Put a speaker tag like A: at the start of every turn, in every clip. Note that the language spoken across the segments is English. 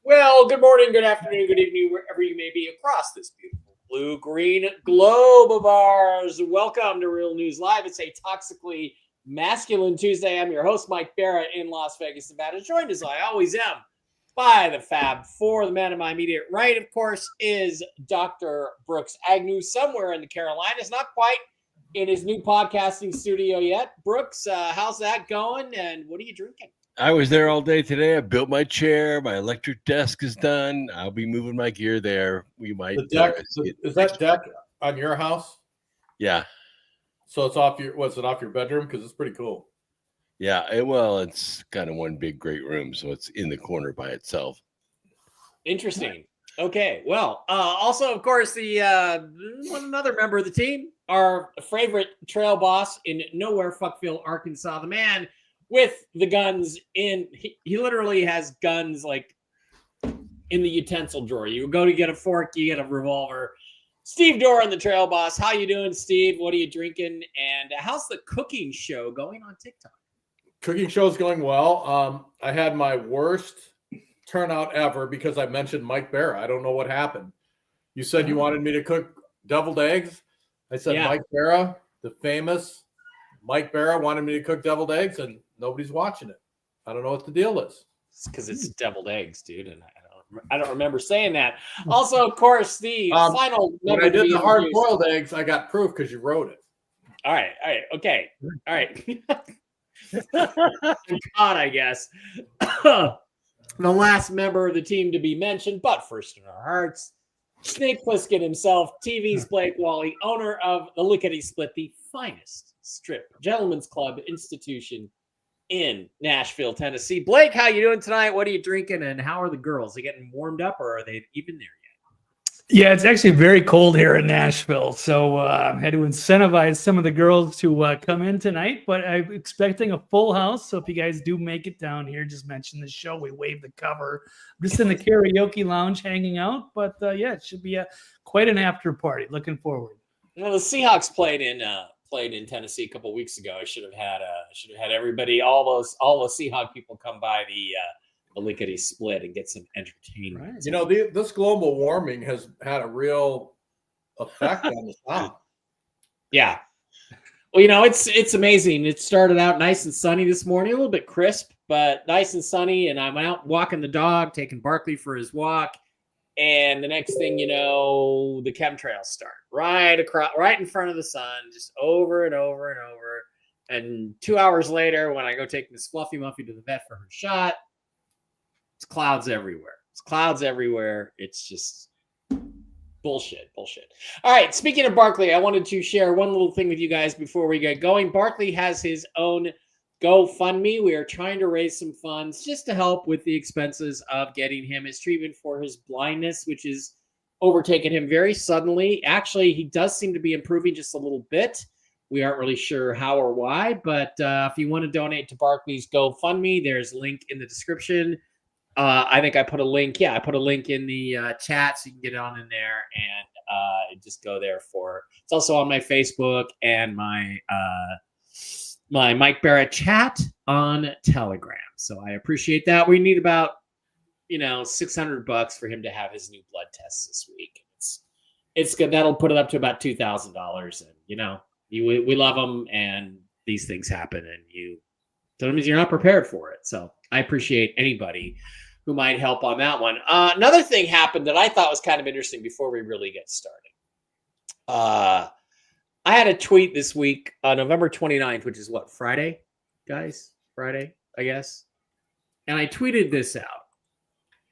A: Well, good morning, good afternoon, good evening, wherever you may be across this beautiful blue-green globe of ours. Welcome to Real News Live. It's a Toxically Masculine Tuesday. I'm your host, Mike Bara, in Las Vegas, Nevada, joined as I always am by the Fab Four. The man of my immediate right, of course, is Dr. Brooks Agnew, somewhere in the Carolinas, not quite in his new podcasting studio yet. Brooks, how's that going, and what are you drinking?
B: I was there all day today. I built my chair. My electric desk is done. I'll be moving my gear there. We might.
C: The deck is that deck on your house?
B: Yeah.
C: So it's off your. Was it off your bedroom? Because it's pretty cool.
B: Yeah. It's kind of one big great room, so it's in the corner by itself.
A: Interesting. Okay. Well, also, of course, the another member of the team, our favorite trail boss in Nowhere Fuckville, Arkansas, the man with the guns he literally has guns like in the utensil drawer. You go to get a fork, you get a revolver. Steve Doran, the trail boss. How you doing, Steve? What are you drinking? And how's the cooking show going on TikTok?
C: Cooking show is going well. I had my worst turnout ever because I mentioned Mike Bara. I don't know what happened. You said you wanted me to cook deviled eggs. I said, yeah. Mike Bara, the famous Mike Bara, wanted me to cook deviled eggs, and nobody's watching it. I don't know what the deal is.
A: It's because it's deviled eggs, dude, and I don't remember saying that. Also, of course, the final.
C: When I did the hard-boiled eggs, I got proof because you wrote it.
A: All right, okay, all right. God, I guess. The last member of the team to be mentioned, but first in our hearts, Snake Plissken himself, TV's Blake Wally, owner of the Lickety Split, the finest strip gentlemen's club institution in Nashville, Tennessee. Blake, how you doing tonight? What are you drinking, and how are the girls? Are they getting warmed up, or are they even there yet?
D: Yeah, it's actually very cold here in Nashville, so I had to incentivize some of the girls to come in tonight, but I'm expecting a full house, so if you guys do make it down here, just mention the show. We wave the cover. I'm just in the karaoke lounge hanging out, but yeah, it should be quite an after party. Looking forward.
A: Well, the Seahawks played in Tennessee a couple weeks ago. I should have had everybody, all the Seahawk people come by the Lickety Split and get some entertainment.
C: Right. You know, this global warming has had a real effect on the South.
A: Yeah. Well, you know, it's amazing. It started out nice and sunny this morning, a little bit crisp, but nice and sunny. And I'm out walking the dog, taking Barkley for his walk. And the next thing you know, the chemtrails start right in front of the sun, just over and over and over. And 2 hours later, when I go take Miss Fluffy Muffy to the vet for her shot, it's clouds everywhere. It's just bullshit. All right. Speaking of Barkley, I wanted to share one little thing with you guys before we get going. Barkley has his own GoFundMe. We are trying to raise some funds just to help with the expenses of getting him his treatment for his blindness, which is overtaken him very suddenly. Actually, he does seem to be improving just a little bit. We aren't really sure how or why, but if you want to donate to Barkley's GoFundMe, there's a link in the description. I think I put a link. Yeah, I put a link in the chat so you can get on in there and just go there for. It's also on my Facebook and my Mike Barrett chat on Telegram. So I appreciate that. We need about $600 for him to have his new blood tests this week. It's good. That'll put it up to about $2,000. And we love them, and these things happen, and sometimes you're not prepared for it. So I appreciate anybody who might help on that one. Another thing happened that I thought was kind of interesting before we really get started. I had a tweet this week on November 29th, which is what, Friday, guys? Friday, I guess. And I tweeted this out.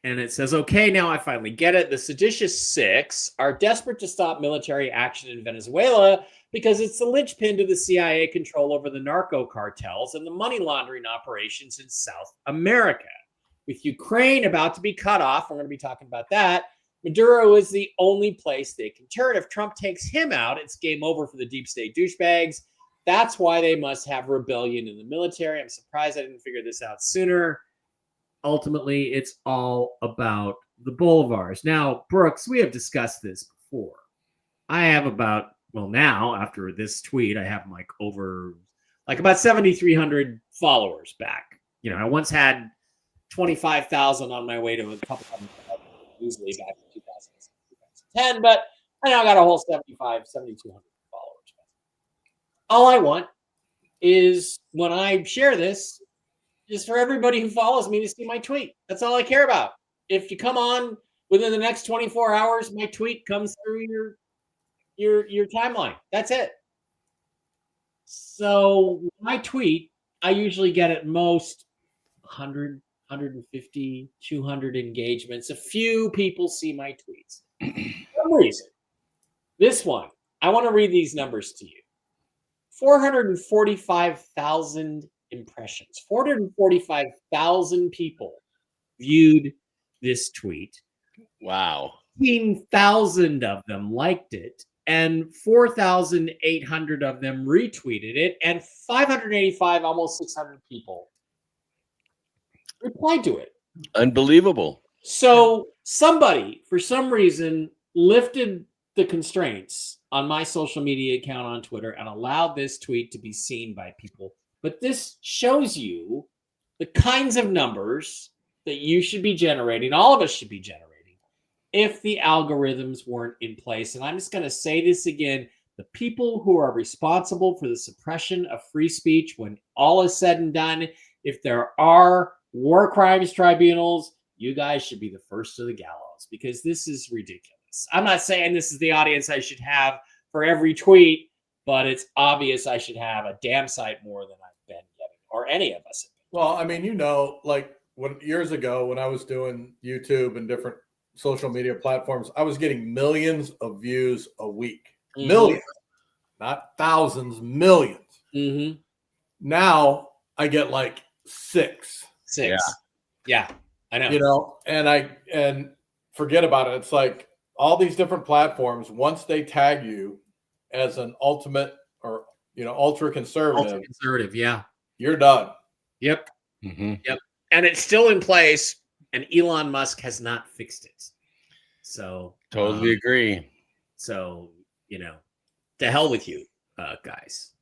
A: And it says, okay, now I finally get it. The seditious six are desperate to stop military action in Venezuela because it's the linchpin to the CIA control over the narco cartels and the money laundering operations in South America. With Ukraine about to be cut off, we're going to be talking about that. Maduro is the only place they can turn. If Trump takes him out, it's game over for the deep state douchebags. That's why they must have rebellion in the military. I'm surprised I didn't figure this out sooner. Ultimately, it's all about the boulevards. Now, Brooks, we have discussed this before. I have now, after this tweet, I have about 7,300 followers back. You know, I once had 25,000 on my way to a couple of easily back in 2010, but I now got a whole 7,200 followers. All I want is when I share this, is for everybody who follows me to see my tweet. That's all I care about. If you come on within the next 24 hours, my tweet comes through your timeline. That's it. So my tweet, I usually get at most 100, 150, 200 engagements. A few people see my tweets. For some reason, this one, I want to read these numbers to you. 445,000 impressions. 445,000 people viewed this tweet.
B: Wow.
A: 15,000 of them liked it, and 4,800 of them retweeted it, and 585, almost 600 people replied to it.
B: Unbelievable.
A: So somebody, for some reason, lifted the constraints on my social media account on Twitter and allowed this tweet to be seen by people. But this shows you the kinds of numbers that you should be generating, all of us should be generating, if the algorithms weren't in place. And I'm just going to say this again. The people who are responsible for the suppression of free speech, when all is said and done, if there are war crimes tribunals, you guys should be the first to the gallows, because this is ridiculous. I'm not saying this is the audience I should have for every tweet, but it's obvious I should have a damn sight more than I've been getting, or any of us have been.
C: Well, I mean, like years ago when I was doing YouTube and different social media platforms, I was getting millions of views a week. Mm-hmm. Millions, not thousands, millions.
A: Mm-hmm.
C: Now I get like six.
A: Yeah, I know.
C: You know, and forget about it. It's like all these different platforms, once they tag you as an ultimate or ultra conservative,
A: yeah,
C: you're done.
A: Yep.
B: Mm-hmm.
A: Yep. And it's still in place, and Elon Musk has not fixed it. So
B: totally agree.
A: So to hell with you, guys.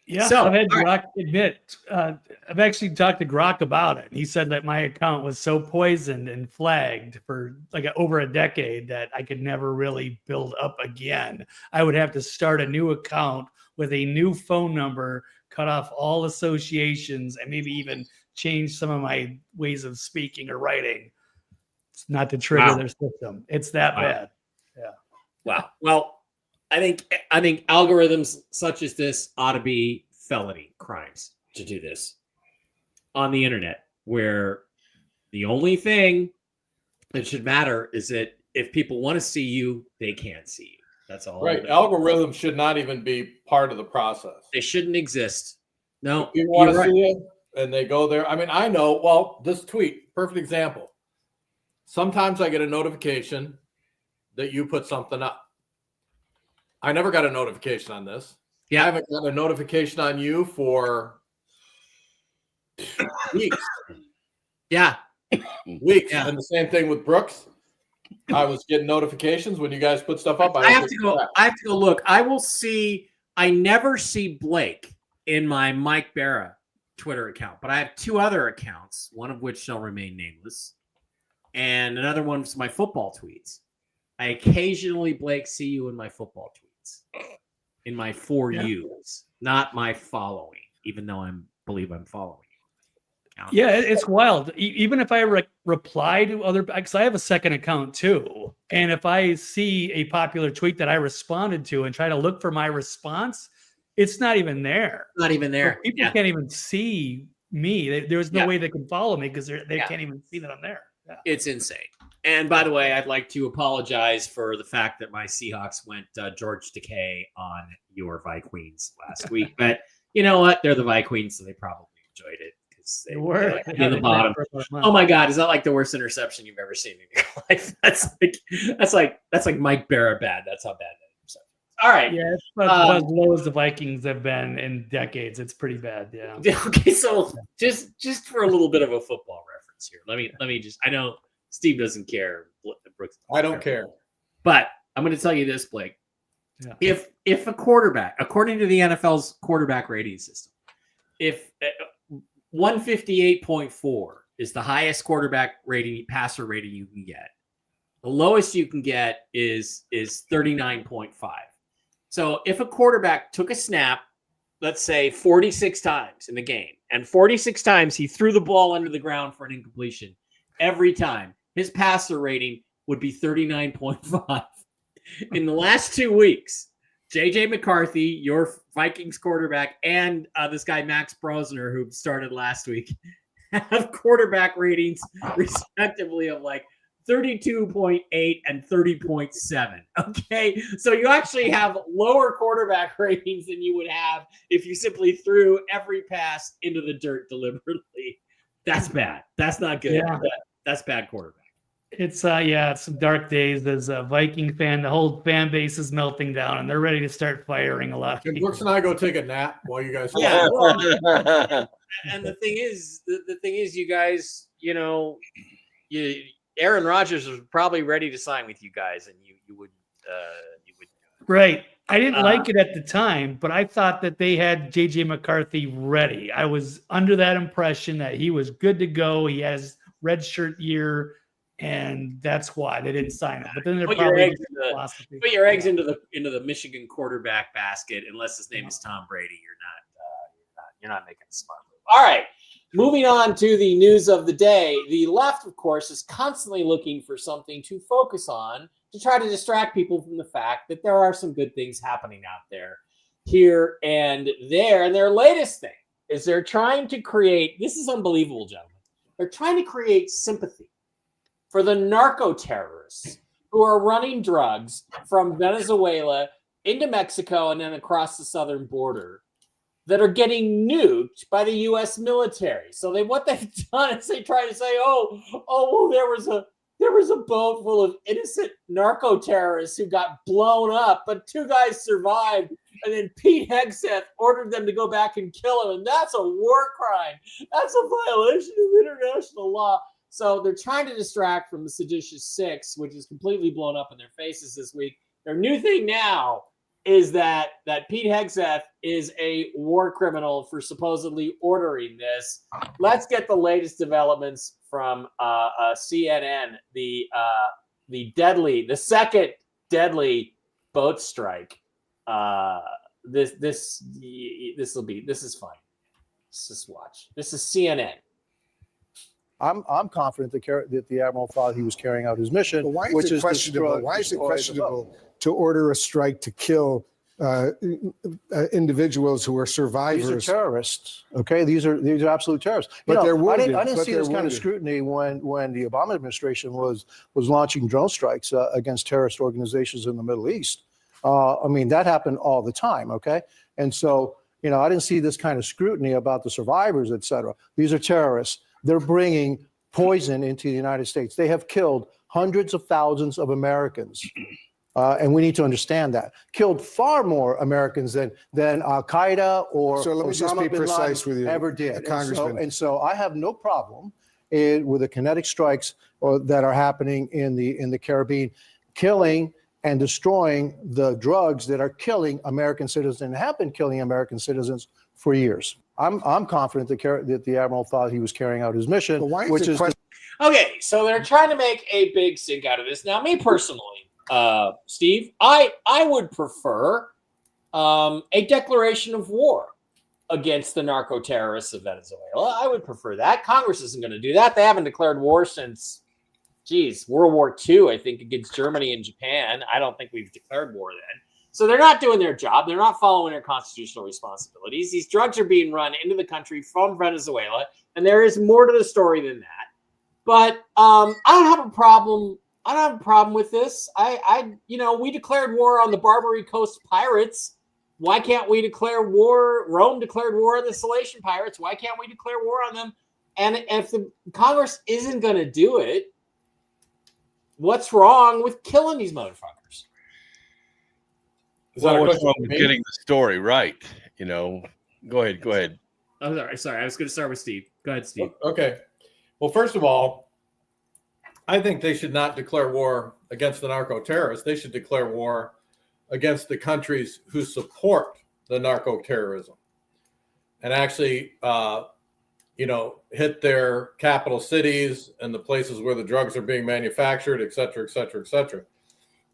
D: Yeah,
A: so,
D: I've had Grok admit. I've actually talked to Grok about it. He said that my account was so poisoned and flagged for over a decade that I could never really build up again. I would have to start a new account with a new phone number, cut off all associations, and maybe even change some of my ways of speaking or writing. It's not to trigger their system. It's that bad. Yeah.
A: Wow. Well, I think algorithms such as this ought to be felony crimes to do this on the internet, where the only thing that should matter is that if people want to see you, they can see you. That's all.
C: Right. Algorithms should not even be part of the process.
A: They shouldn't exist. No.
C: If people want to see it and they go there. I mean, I know, well, this tweet, perfect example. Sometimes I get a notification that you put something up. I never got a notification on this.
A: Yeah.
C: I haven't got a notification on you for weeks.
A: Yeah.
C: Weeks.
A: Yeah.
C: And the same thing with Brooks. I was getting notifications when you guys put stuff up.
A: I have to go look. I will see. I never see Blake in my Mike Bara Twitter account, but I have two other accounts, one of which shall remain nameless, and another one is my football tweets. I occasionally, Blake, see you in my football tweets, in my for yous, not my following, even though I believe I'm following you.
D: Yeah, it's wild. Even if I reply to other, because I have a second account too, and if I see a popular tweet that I responded to and try to look for my response, it's not even there.
A: Not even there.
D: So people can't even see me. There was no
A: Yeah.
D: way they could follow me because they
A: Yeah.
D: can't even see that I'm there. Yeah.
A: It's insane. And by the way, I'd like to apologize for the fact that my Seahawks went George Takei on your Vikings last week. But you know what? They're the Vikings, so they probably enjoyed it because they were like near the bottom. Oh my God, is that like the worst interception you've ever seen in your life? That's like Mike Bara bad. That's how bad that interception is. All right.
D: Yeah, it's about as low as the Vikings have been in decades. It's pretty bad. Yeah.
A: Okay, so just for a little bit of a football reference here, let me just. I know Steve doesn't care. Brooks,
C: I don't care.
A: But I'm going to tell you this, Blake.
D: Yeah.
A: If a quarterback, according to the NFL's quarterback rating system, if 158.4 is the highest quarterback rating, passer rating you can get, the lowest you can get is 39.5. So if a quarterback took a snap, let's say 46 times in the game, and 46 times he threw the ball under the ground for an incompletion, every time his passer rating would be 39.5. In the last 2 weeks, JJ McCarthy, your Vikings quarterback, and this guy Max Brosner, who started last week, have quarterback ratings respectively of like 32.8 and 30.7. Okay, so you actually have lower quarterback ratings than you would have if you simply threw every pass into the dirt deliberately. That's bad. That's not good.
D: Yeah.
A: That's bad quarterback.
D: It's it's some dark days as a Viking fan. The whole fan base is melting down, and they're ready to start firing a lot of
C: Can
D: people.
C: Brooks and I go take a nap while you guys?
A: Yeah. Well, and the thing is, you guys, Aaron Rodgers was probably ready to sign with you guys, and you would.
D: Right. I didn't like it at the time, but I thought that they had JJ McCarthy ready. I was under that impression that he was good to go. He has red shirt year, and that's why they didn't sign him. But then they're
A: Put
D: probably
A: your eggs into the Michigan quarterback basket, unless his name is Tom Brady. You're not making a smart move. All right. Moving on to the news of the day. The left, of course, is constantly looking for something to focus on to try to distract people from the fact that there are some good things happening out there, here and there. And their latest thing is they're trying to create, this is unbelievable, gentlemen. They're trying to create sympathy for the narco terrorists who are running drugs from Venezuela into Mexico and then across the southern border that are getting nuked by the U.S. military. So what they've done is they try to say, there was a boat full of innocent narco terrorists who got blown up, but 2 guys survived, and then Pete Hegseth ordered them to go back and kill him, and that's a war crime. That's a violation of international law. So they're trying to distract from the seditious 6, which is completely blown up in their faces this week. Their new thing now is that Pete Hegseth is a war criminal for supposedly ordering this. Let's get the latest developments from CNN. The second deadly boat strike. This is fun. Just watch. This is CNN.
E: I'm confident that the admiral thought he was carrying out his mission,
F: But why
E: which
F: is
E: is
F: it questionable? Why is it questionable to order a strike to kill individuals who are survivors?
E: These are terrorists. Okay, these are absolute terrorists.
F: But they're wounded.
E: I didn't
F: But
E: see
F: they're
E: this kind of
F: wounded.
E: scrutiny when the Obama administration was launching drone strikes against terrorist organizations in the Middle East. That happened all the time. Okay, and so I didn't see this kind of scrutiny about the survivors, et cetera. These are terrorists. They're bringing poison into the United States. They have killed hundreds of thousands of Americans. And we need to understand that. Killed far more Americans than Al-Qaeda or
F: So let me just
E: Osama
F: be
E: bin
F: precise
E: Laden
F: with you,
E: ever did.
F: Congressman.
E: And so I have no problem with the kinetic strikes that are happening in the Caribbean, killing and destroying the drugs that are killing American citizens and have been killing American citizens for years. I'm confident that the admiral thought he was carrying out his mission,
F: But why is
E: which
F: it
E: is
F: question-
A: Okay, so they're trying to make a big stink out of this. Now, me personally, Steve, I would prefer a declaration of war against the narco terrorists of Venezuela. I would prefer that. Congress isn't going to do that. They haven't declared war since, World War II, I think, against Germany and Japan. I don't think we've declared war then. So they're not doing their job. They're not following their constitutional responsibilities. These drugs are being run into the country from Venezuela, and there is more to the story than that. But I don't have a problem. I don't have a problem with this. We declared war on the Barbary Coast pirates. Why can't we declare war? Rome declared war on the Salatian pirates. Why can't we declare war on them? And if the Congress isn't going to do it, what's wrong with killing these motherfuckers?
B: Well, what's wrong with getting the story right? Go ahead.
A: Oh, sorry. I was going to start with Steve. Go ahead, Steve.
C: Okay. Well, first of all, I think they should not declare war against the narco-terrorists. They should declare war against the countries who support the narco-terrorism and actually, hit their capital cities and the places where the drugs are being manufactured, et cetera, et cetera, et cetera.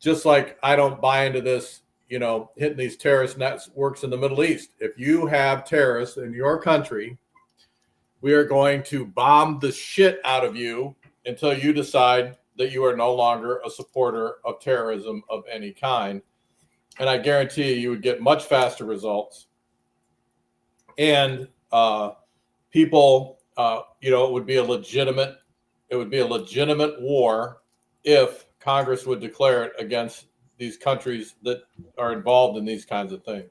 C: Just like I don't buy into this, hitting these terrorist networks in the Middle East. If you have terrorists in your country, we are going to bomb the shit out of you until you decide that you are no longer a supporter of terrorism of any kind. And I guarantee you would get much faster results. And people, it would be a legitimate war if Congress would declare it against these countries that are involved in these kinds of things.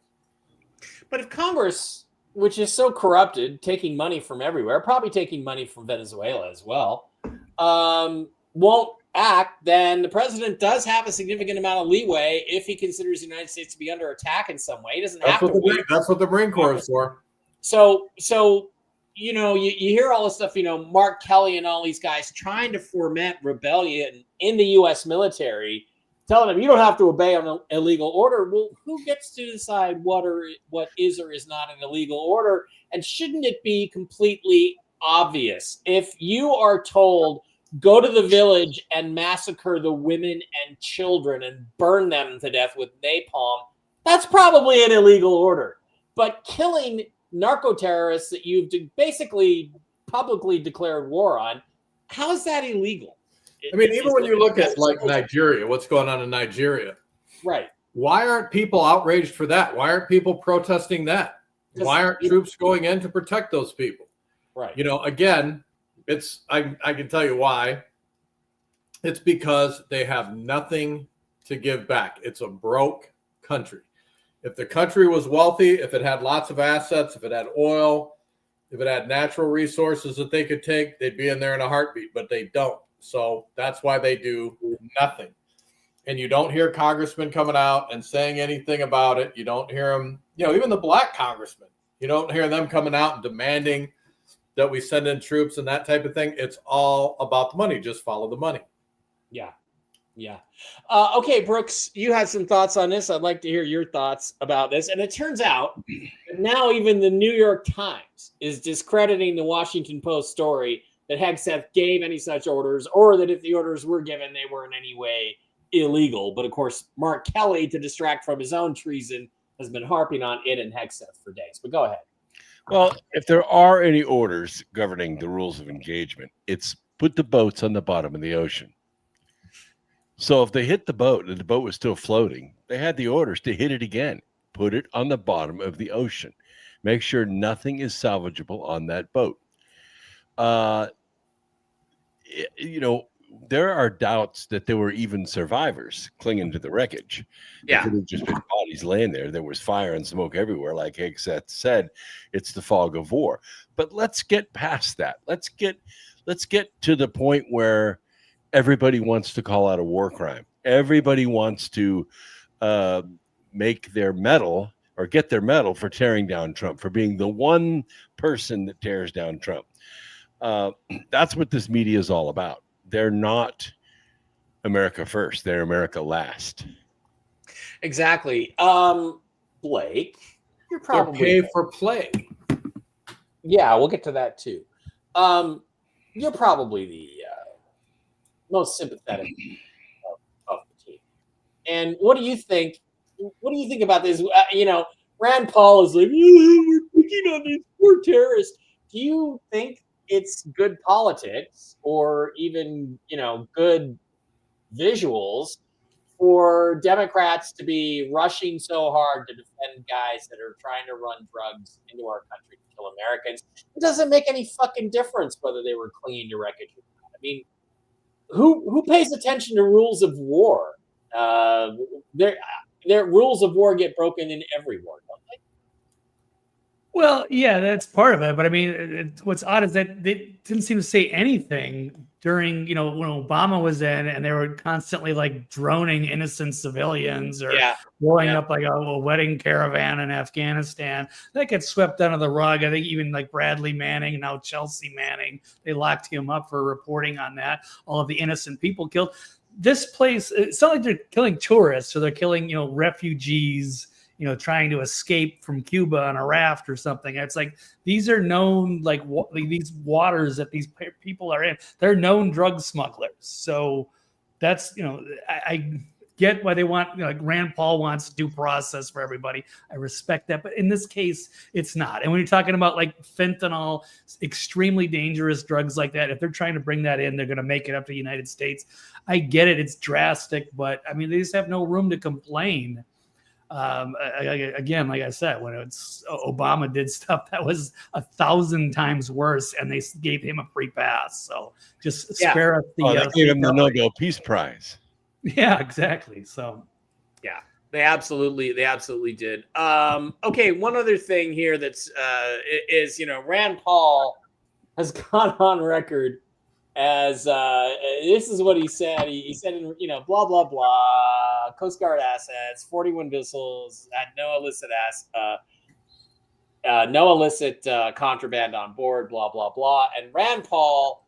A: But if Congress, which is so corrupted, taking money from everywhere, probably taking money from Venezuela as well, won't act, then the president does have a significant amount of leeway if he considers the United States to be under attack in some way. He doesn't have to.
C: That's what the Marine Corps is for.
A: So you hear all this stuff, Mark Kelly and all these guys trying to foment rebellion in the U.S. military, telling them you don't have to obey an illegal order. Well, who gets to decide what is or is not an illegal order? And shouldn't it be completely obvious? If you are told, go to the village and massacre the women and children and burn them to death with napalm, that's probably an illegal order. But killing narco-terrorists that you've basically publicly declared war on, how is that illegal?
C: I mean, even when you look at like Nigeria, what's going on in Nigeria,
A: right? Why
C: aren't people outraged for that? Why aren't people protesting that? Why aren't troops going in to protect those people?
A: Right.
C: Again, I can tell you why. It's because they have nothing to give back. It's a broke country. If the country was wealthy, if it had lots of assets, if it had oil, if it had natural resources that they could take, they'd be in there in a heartbeat, but they don't. So that's why they do nothing. And you don't hear congressmen coming out and saying anything about it. You don't hear them, even the black congressmen, you don't hear them coming out and demanding that we send in troops and that type of thing. It's all about the money. Just follow the money.
A: Yeah. Yeah. Okay, Brooks, you had some thoughts on this. I'd like to hear your thoughts about this. And it turns out that now even the New York Times is discrediting the Washington Post story that Hegseth gave any such orders, or that if the orders were given, they were in any way illegal. But of course, Mark Kelly, to distract from his own treason, has been harping on it and Hegseth for days. But go ahead.
B: Well, if there are any orders governing the rules of engagement, it's put the boats on the bottom of the ocean. So if they hit the boat and the boat was still floating, they had the orders to hit it again, put it on the bottom of the ocean, make sure nothing is salvageable on that boat. There are doubts that there were even survivors clinging to the wreckage.
A: Yeah.
B: It could have just been bodies laying there. There was fire and smoke everywhere. Like Hegseth said, it's the fog of war. But let's get past that. Let's get to the point where everybody wants to call out a war crime. Everybody wants to make their medal or get their medal for tearing down Trump, for being the one person that tears down Trump. That's what this media is all about. They're not America first. They're America last.
A: Exactly. Blake, you're probably
C: pay for play.
A: Yeah, we'll get to that too. You're probably the most sympathetic of the team. And what do you think? What do you think about this? Rand Paul is like, we're picking on these poor terrorists. Do you think it's good politics or even, good visuals for Democrats to be rushing so hard to defend guys that are trying to run drugs into our country to kill Americans, it doesn't make any fucking difference whether they were clinging to wreckage or not. I mean, who pays attention to rules of war? Their rules of war get broken in every war, don't they?
D: Well, yeah, that's part of it. But I mean, what's odd is that they didn't seem to say anything during, when Obama was in, and they were constantly like droning innocent civilians or blowing up like a wedding caravan in Afghanistan. That gets swept under the rug. I think even like Bradley Manning, now Chelsea Manning, they locked him up for reporting on that. All of the innocent people killed. This place, it's not like they're killing tourists, or they're killing, refugees, trying to escape from Cuba on a raft or something. It's like, these are known, like these waters that these people are in, they're known drug smugglers. So that's, I get why they want, like Rand Paul wants due process for everybody. I respect that. But in this case, it's not. And when you're talking about like fentanyl, extremely dangerous drugs like that, if they're trying to bring that in, they're going to make it up to the United States. I get it. It's drastic, but I mean, they just have no room to complain. Again, like I said, when it's Obama did stuff that was 1,000 times worse, and they gave him a free pass. So just spare us the.
B: They gave him the Nobel Peace Prize.
D: Yeah, exactly. So,
A: yeah, they absolutely did. Okay, one other thing here that's is Rand Paul has gone on record as this is what he said. He said, blah blah blah, Coast Guard assets, 41 vessels, had no illicit contraband on board, blah blah blah. And Rand Paul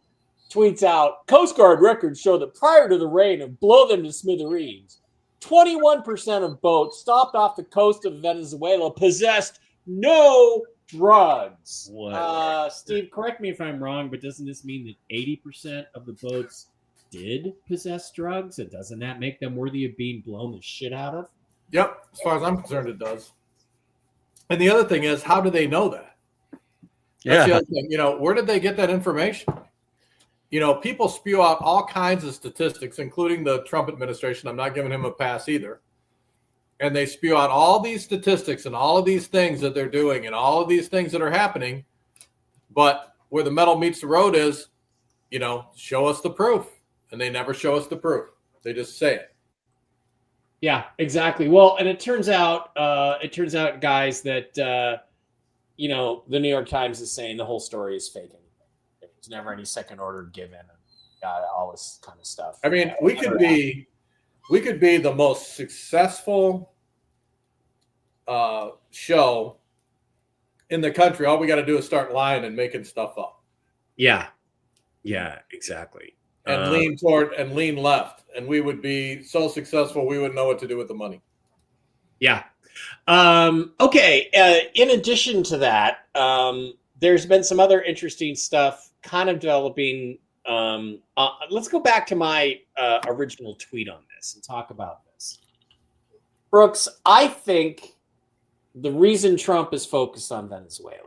A: tweets out, Coast Guard records show that prior to the rain of blow them to smithereens, 21% of boats stopped off the coast of Venezuela possessed no drugs. Steve, correct me if I'm wrong, but doesn't this mean that 80% of the boats did possess drugs? And doesn't that make them worthy of being blown the shit out of?
C: Yep. As far as I'm concerned, it does. And the other thing is, how do they know that? That's the other thing. Where did they get that information? People spew out all kinds of statistics, including the Trump administration. I'm not giving him a pass either. And they spew out all these statistics and all of these things that they're doing and all of these things that are happening. But where the metal meets the road is, show us the proof. And they never show us the proof. They just say it.
A: Yeah, exactly. Well, and it turns out, guys, that, the New York Times is saying the whole story is fake anyway. There's never any second order given and all this kind of stuff.
C: I mean, we could be the most successful show in the country. All we got to do is start lying and making stuff up.
A: Yeah, exactly.
C: And lean left, and we would be so successful we wouldn't know what to do with the money. Yeah.
A: Okay. In addition to that, there's been some other interesting stuff kind of developing. Let's go back to my original tweet on this and talk about this. Brooks, I think the reason Trump is focused on Venezuela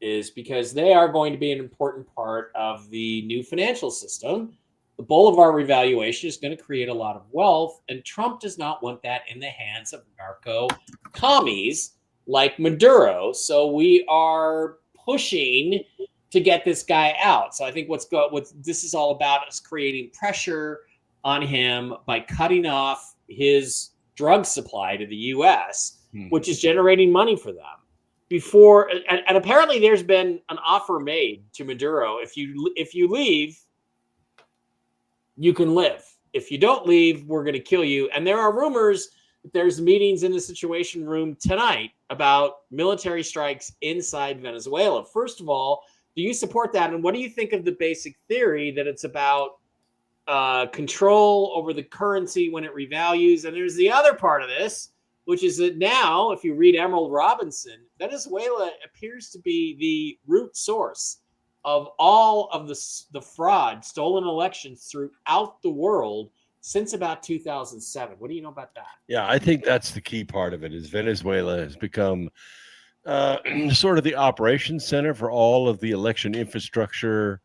A: is because they are going to be an important part of the new financial system. The Bolivar revaluation is going to create a lot of wealth, and Trump does not want that in the hands of narco commies like Maduro. So we are pushing to get this guy out. So I think what this is all about is creating pressure on him by cutting off his drug supply to the U.S., which is generating money for them. And apparently there's been an offer made to Maduro. If you leave, you can live. If you don't leave, we're going to kill you. And there are rumors that there's meetings in the Situation Room tonight about military strikes inside Venezuela. First of all, do you support that? And what do you think of the basic theory that it's about control over the currency when it revalues? And there's the other part of this, which is that now, if you read Emerald Robinson, Venezuela appears to be the root source of all of the fraud, stolen elections throughout the world since about 2007. What do you know about that?
B: Yeah, I think that's the key part of it. Is Venezuela has become sort of the operations center for all of the election infrastructure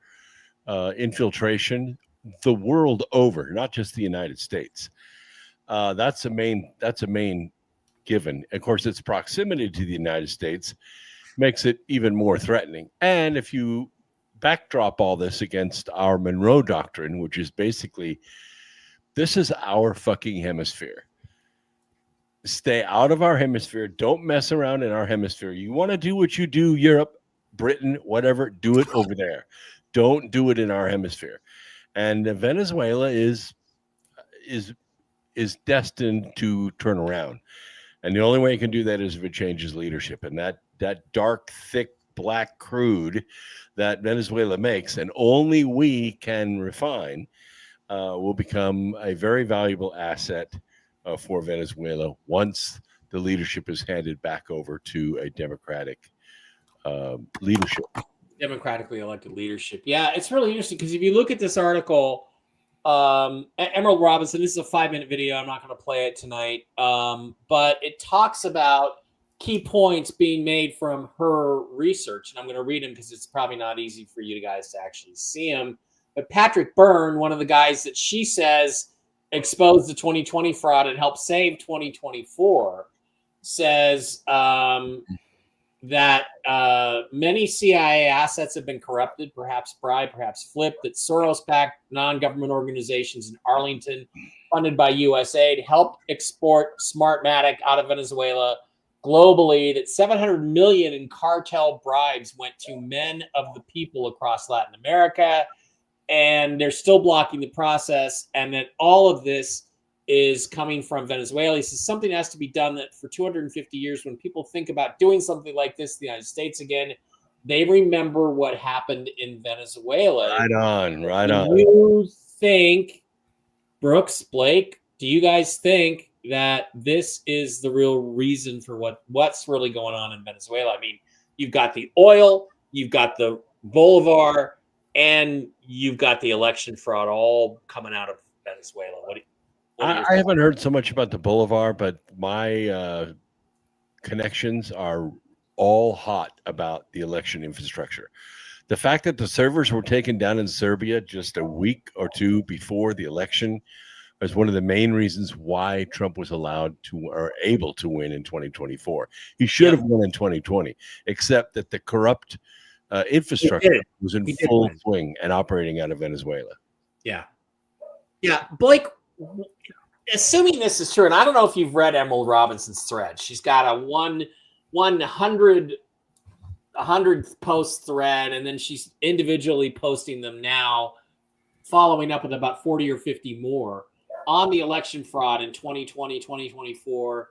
B: infiltration the world over, not just the United States. That's a main given. Of course, its proximity to the United States makes it even more threatening. And if you backdrop all this against our Monroe Doctrine, which is basically, this is our fucking hemisphere. Stay out of our hemisphere. Don't mess around in our hemisphere. You want to do what you do, Europe, Britain, whatever, do it over there. Don't do it in our hemisphere. And Venezuela is destined to turn around. And the only way you can do that is if it changes leadership. And that dark, thick, black crude that Venezuela makes, and only we can refine, will become a very valuable asset for Venezuela once the leadership is handed back over to a democratic leadership.
A: Democratically elected leadership. Yeah, it's really interesting because if you look at this article, Emerald Robinson, this is a 5-minute video. I'm not going to play it tonight. But it talks about key points being made from her research. And I'm going to read them because it's probably not easy for you guys to actually see them. But Patrick Byrne, one of the guys that she says exposed the 2020 fraud and helped save 2024, says that many CIA assets have been corrupted, perhaps bribed, perhaps flipped, that Soros-backed non-government organizations in Arlington, funded by USAID, helped export Smartmatic out of Venezuela globally, that 700 million in cartel bribes went to men of the people across Latin America, and they're still blocking the process, and that all of this is coming from Venezuela. He says something has to be done, that for 250 years, when people think about doing something like this in the United States again, they remember what happened in Venezuela.
B: Right on.
A: Do you think, Brooks, Blake, do you guys think that this is the real reason for what's really going on in Venezuela? I mean, you've got the oil, you've got the Bolivar, and you've got the election fraud all coming out of Venezuela.
B: I haven't heard so much about the Bolivar, but my connections are all hot about the election infrastructure. The fact that the servers were taken down in Serbia just a week or two before the election is one of the main reasons why Trump was allowed to or able to win in 2024. He should have won in 2020, except that the corrupt infrastructure was in full swing and operating out of Venezuela.
A: Yeah. Blake, assuming this is true, and I don't know if you've read Emerald Robinson's thread. She's got a 100th post thread, and then she's individually posting them now, following up with about 40 or 50 more on the election fraud in 2020, 2024,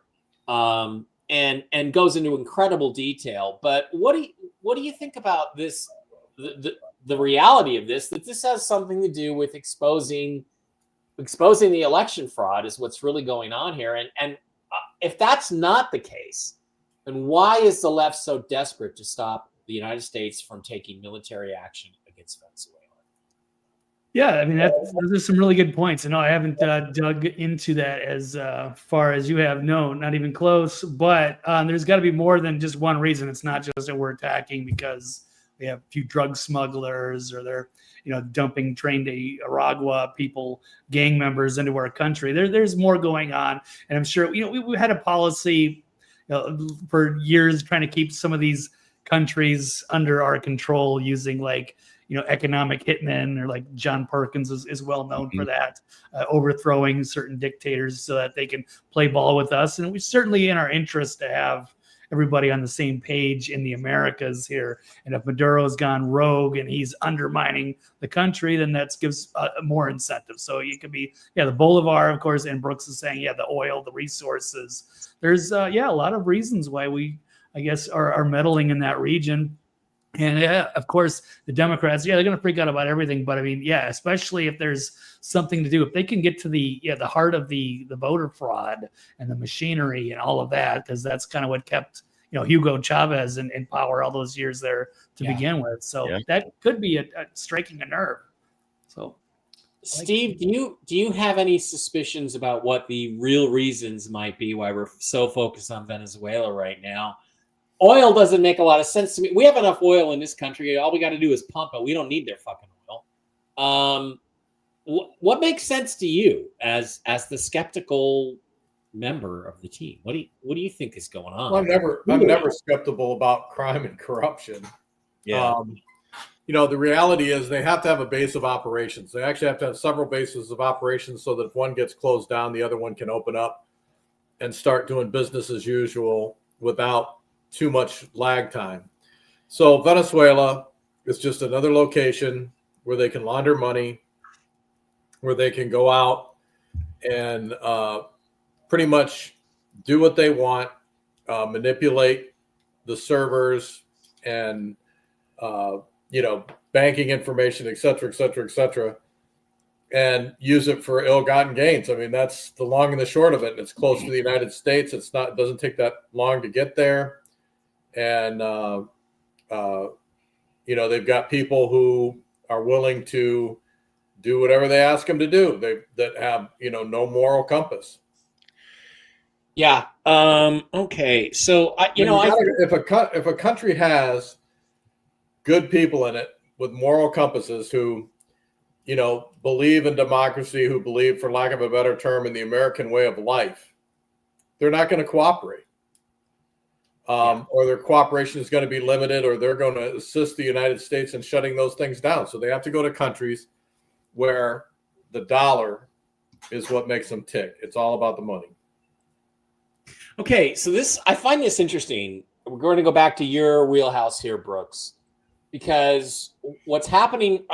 A: and goes into incredible detail. But what do you think about this? The reality of this, that this has something to do with exposing the election fraud is what's really going on here. And if that's not the case, then why is the left so desperate to stop the United States from taking military action against Venezuela?
D: Yeah, I mean, those are some really good points. I haven't dug into that as far as you have. No, not even close. But there's got to be more than just one reason. It's not just that we're attacking because we have a few drug smugglers or they're dumping trained Aragua people, gang members into our country. There's more going on, and I'm sure we had a policy for years trying to keep some of these countries under our control using economic hitmen, or like John Perkins is well known for that, overthrowing certain dictators so that they can play ball with us. And we certainly in our interest to have everybody on the same page in the Americas here. And if Maduro's gone rogue and he's undermining the country, then that gives more incentive. So it could be, the Bolivar, of course, and Brooks is saying, the oil, the resources. There's, a lot of reasons why we, I guess, are meddling in that region. And of course, the Democrats, they're going to freak out about everything. But I mean, especially if there's something to do, if they can get to the heart of the voter fraud and the machinery and all of that, because that's kind of what kept Hugo Chavez in power all those years there to begin with. So that could be striking a nerve. So,
A: Steve, do you have any suspicions about what the real reasons might be why we're so focused on Venezuela right now? Oil doesn't make a lot of sense to me. We have enough oil in this country. All we got to do is pump it. We don't need their fucking oil. What makes sense to you as the skeptical member of the team? What do you think is going on?
C: Well, I'm never skeptical about crime and corruption.
A: Yeah.
C: The reality is they have to have a base of operations. They actually have to have several bases of operations so that if one gets closed down, the other one can open up and start doing business as usual without too much lag time. So Venezuela is just another location where they can launder money, where they can go out and pretty much do what they want, manipulate the servers and banking information, et cetera, and use it for ill-gotten gains. I mean, that's the long and the short of it. And it's close to the United States. It doesn't take that long to get there. And, they've got people who are willing to do whatever they ask them to do. That have, no moral compass.
A: Yeah. Okay. So
C: if a country has good people in it with moral compasses who, believe in democracy, who believe, for lack of a better term, in the American way of life, they're not going to cooperate. Or their cooperation is going to be limited, or they're going to assist the United States in shutting those things down. So they have to go to countries where the dollar is what makes them tick. It's all about the money.
A: Okay, so I find this interesting. We're going to go back to your wheelhouse here, Brooks, because what's happening,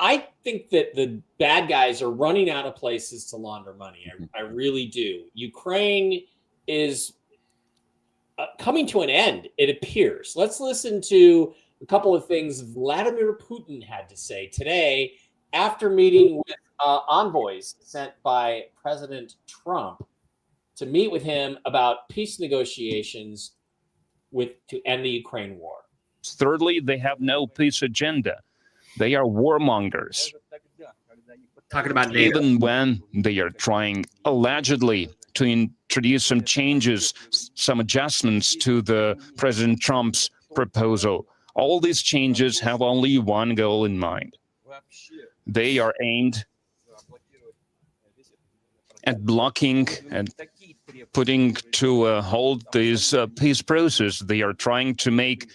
A: I think that the bad guys are running out of places to launder money. I really do. Ukraine is coming to an end, it appears. Let's listen to a couple of things Vladimir Putin had to say today after meeting with envoys sent by President Trump to meet with him about peace negotiations to end the Ukraine war.
G: Thirdly, they have no peace agenda. They are warmongers.
A: Talking about NATO.
G: Even when they are trying allegedly to introduce some changes, some adjustments to the President Trump's proposal, all these changes have only one goal in mind. They are aimed at blocking and putting to a halt this peace process. They are trying to make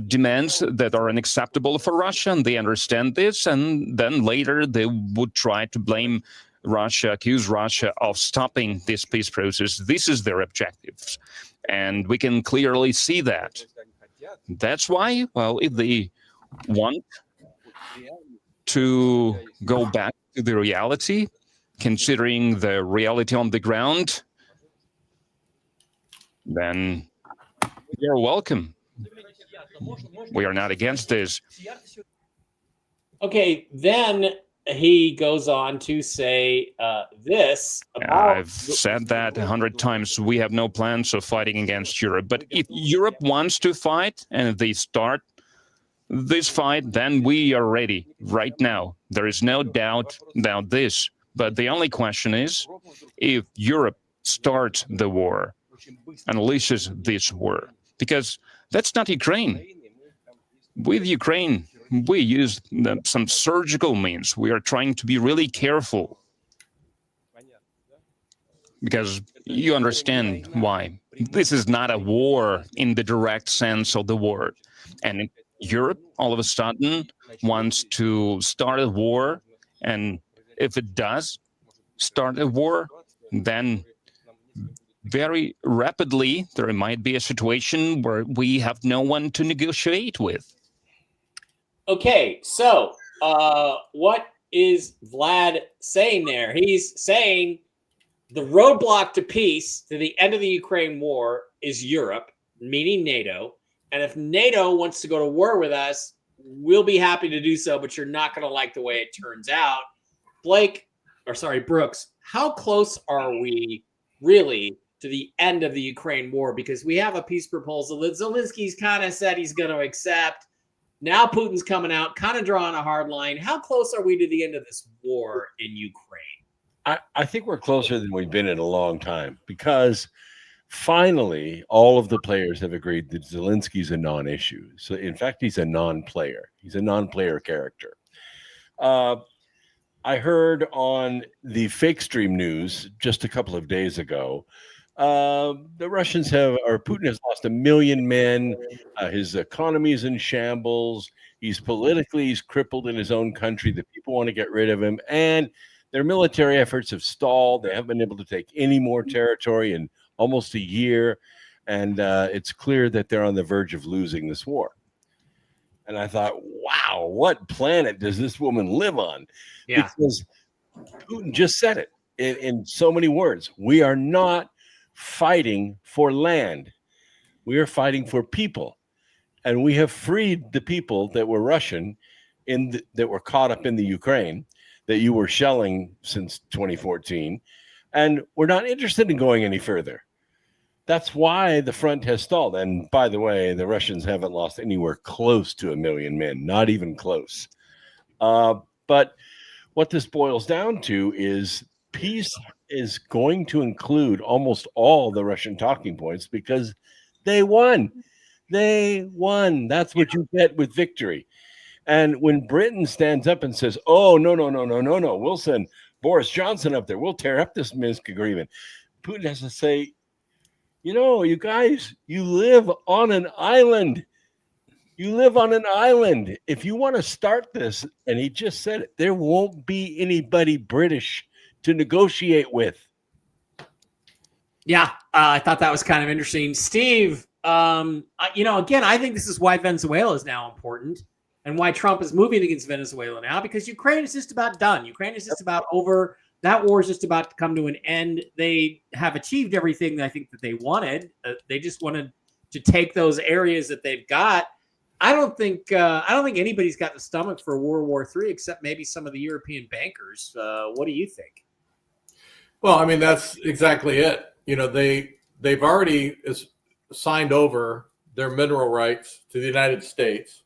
G: demands that are unacceptable for Russia, and they understand this, and then later they would try to blame Russia, accuse Russia of stopping this peace process. This is their objectives, and we can clearly see that. That's why, well, if they want to go back to the reality, considering the reality on the ground, then you're welcome. We are not against this.
A: Okay, then he goes on to say this.
G: I've said that 100 times. We have no plans of fighting against Europe. But if Europe wants to fight and they start this fight, then we are ready right now. There is no doubt about this. But the only question is, if Europe starts the war, unleashes this war, because that's not Ukraine. With Ukraine, we use some surgical means. We are trying to be really careful. Because you understand why. This is not a war in the direct sense of the word. And Europe, all of a sudden, wants to start a war. And if it does start a war, then very rapidly there might be a situation where we have no one to negotiate with.
A: Okay, so what is Vlad saying there? He's saying the roadblock to peace, to the end of the Ukraine war, is Europe, meaning NATO. And if NATO wants to go to war with us, we'll be happy to do so, but you're not going to like the way it turns out. Brooks, how close are we really to the end of the Ukraine war? Because we have a peace proposal that Zelensky's kind of said he's going to accept. Now Putin's coming out, kind of drawing a hard line. How close are we to the end of this war in Ukraine?
B: I think we're closer than we've been in a long time, because finally all of the players have agreed that Zelensky's a non-issue. So in fact, he's a non-player. He's a non-player character. I heard on the fake stream news just a couple of days ago, the Russians or Putin has lost 1 million men. His economy is in shambles. He's crippled in his own country. The people want to get rid of him. And their military efforts have stalled. They haven't been able to take any more territory in almost a year. And it's clear that they're on the verge of losing this war. And I thought, wow, what planet does this woman live on?
A: Yeah.
B: Because Putin just said it in so many words. We are not fighting for land. We are fighting for people. And we have freed the people that were Russian that were caught up in the Ukraine that you were shelling since 2014. And we're not interested in going any further. That's why the front has stalled. And by the way, the Russians haven't lost anywhere close to 1 million men, not even close. But what this boils down to is peace is going to include almost all the Russian talking points because they won. They won. That's what you get with victory. And when Britain stands up and says, oh, no, we'll send Boris Johnson up there. We'll tear up this Minsk agreement. Putin has to say, you guys, you live on an island. You live on an island. If you want to start this, and he just said it, there won't be anybody British to negotiate with.
A: Yeah, I thought that was kind of interesting. Steve, again, I think this is why Venezuela is now important and why Trump is moving against Venezuela now, because Ukraine is just about done. Ukraine is just about over. That war is just about to come to an end. They have achieved everything I think that they wanted. They just wanted to take those areas that they've got. I don't think anybody's got the stomach for World War III except maybe some of the European bankers. What do you think?
C: Well, I mean, that's exactly it. They've already signed over their mineral rights to the United States.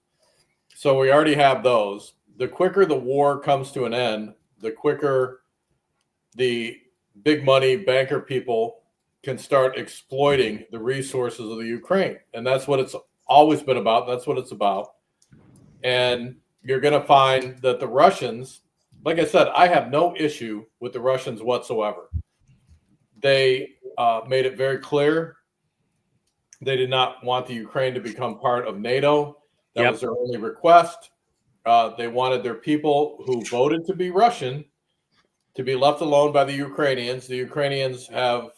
C: So we already have those. The quicker the war comes to an end, the quicker the big money banker people can start exploiting the resources of the Ukraine. And that's what it's always been about. That's what it's about. And you're going to find that the Russians, like I said, I have no issue with the Russians whatsoever. They made it very clear they did not want the Ukraine to become part of NATO. That was their only request. They wanted their people who voted to be Russian to be left alone by the Ukrainians. The Ukrainians have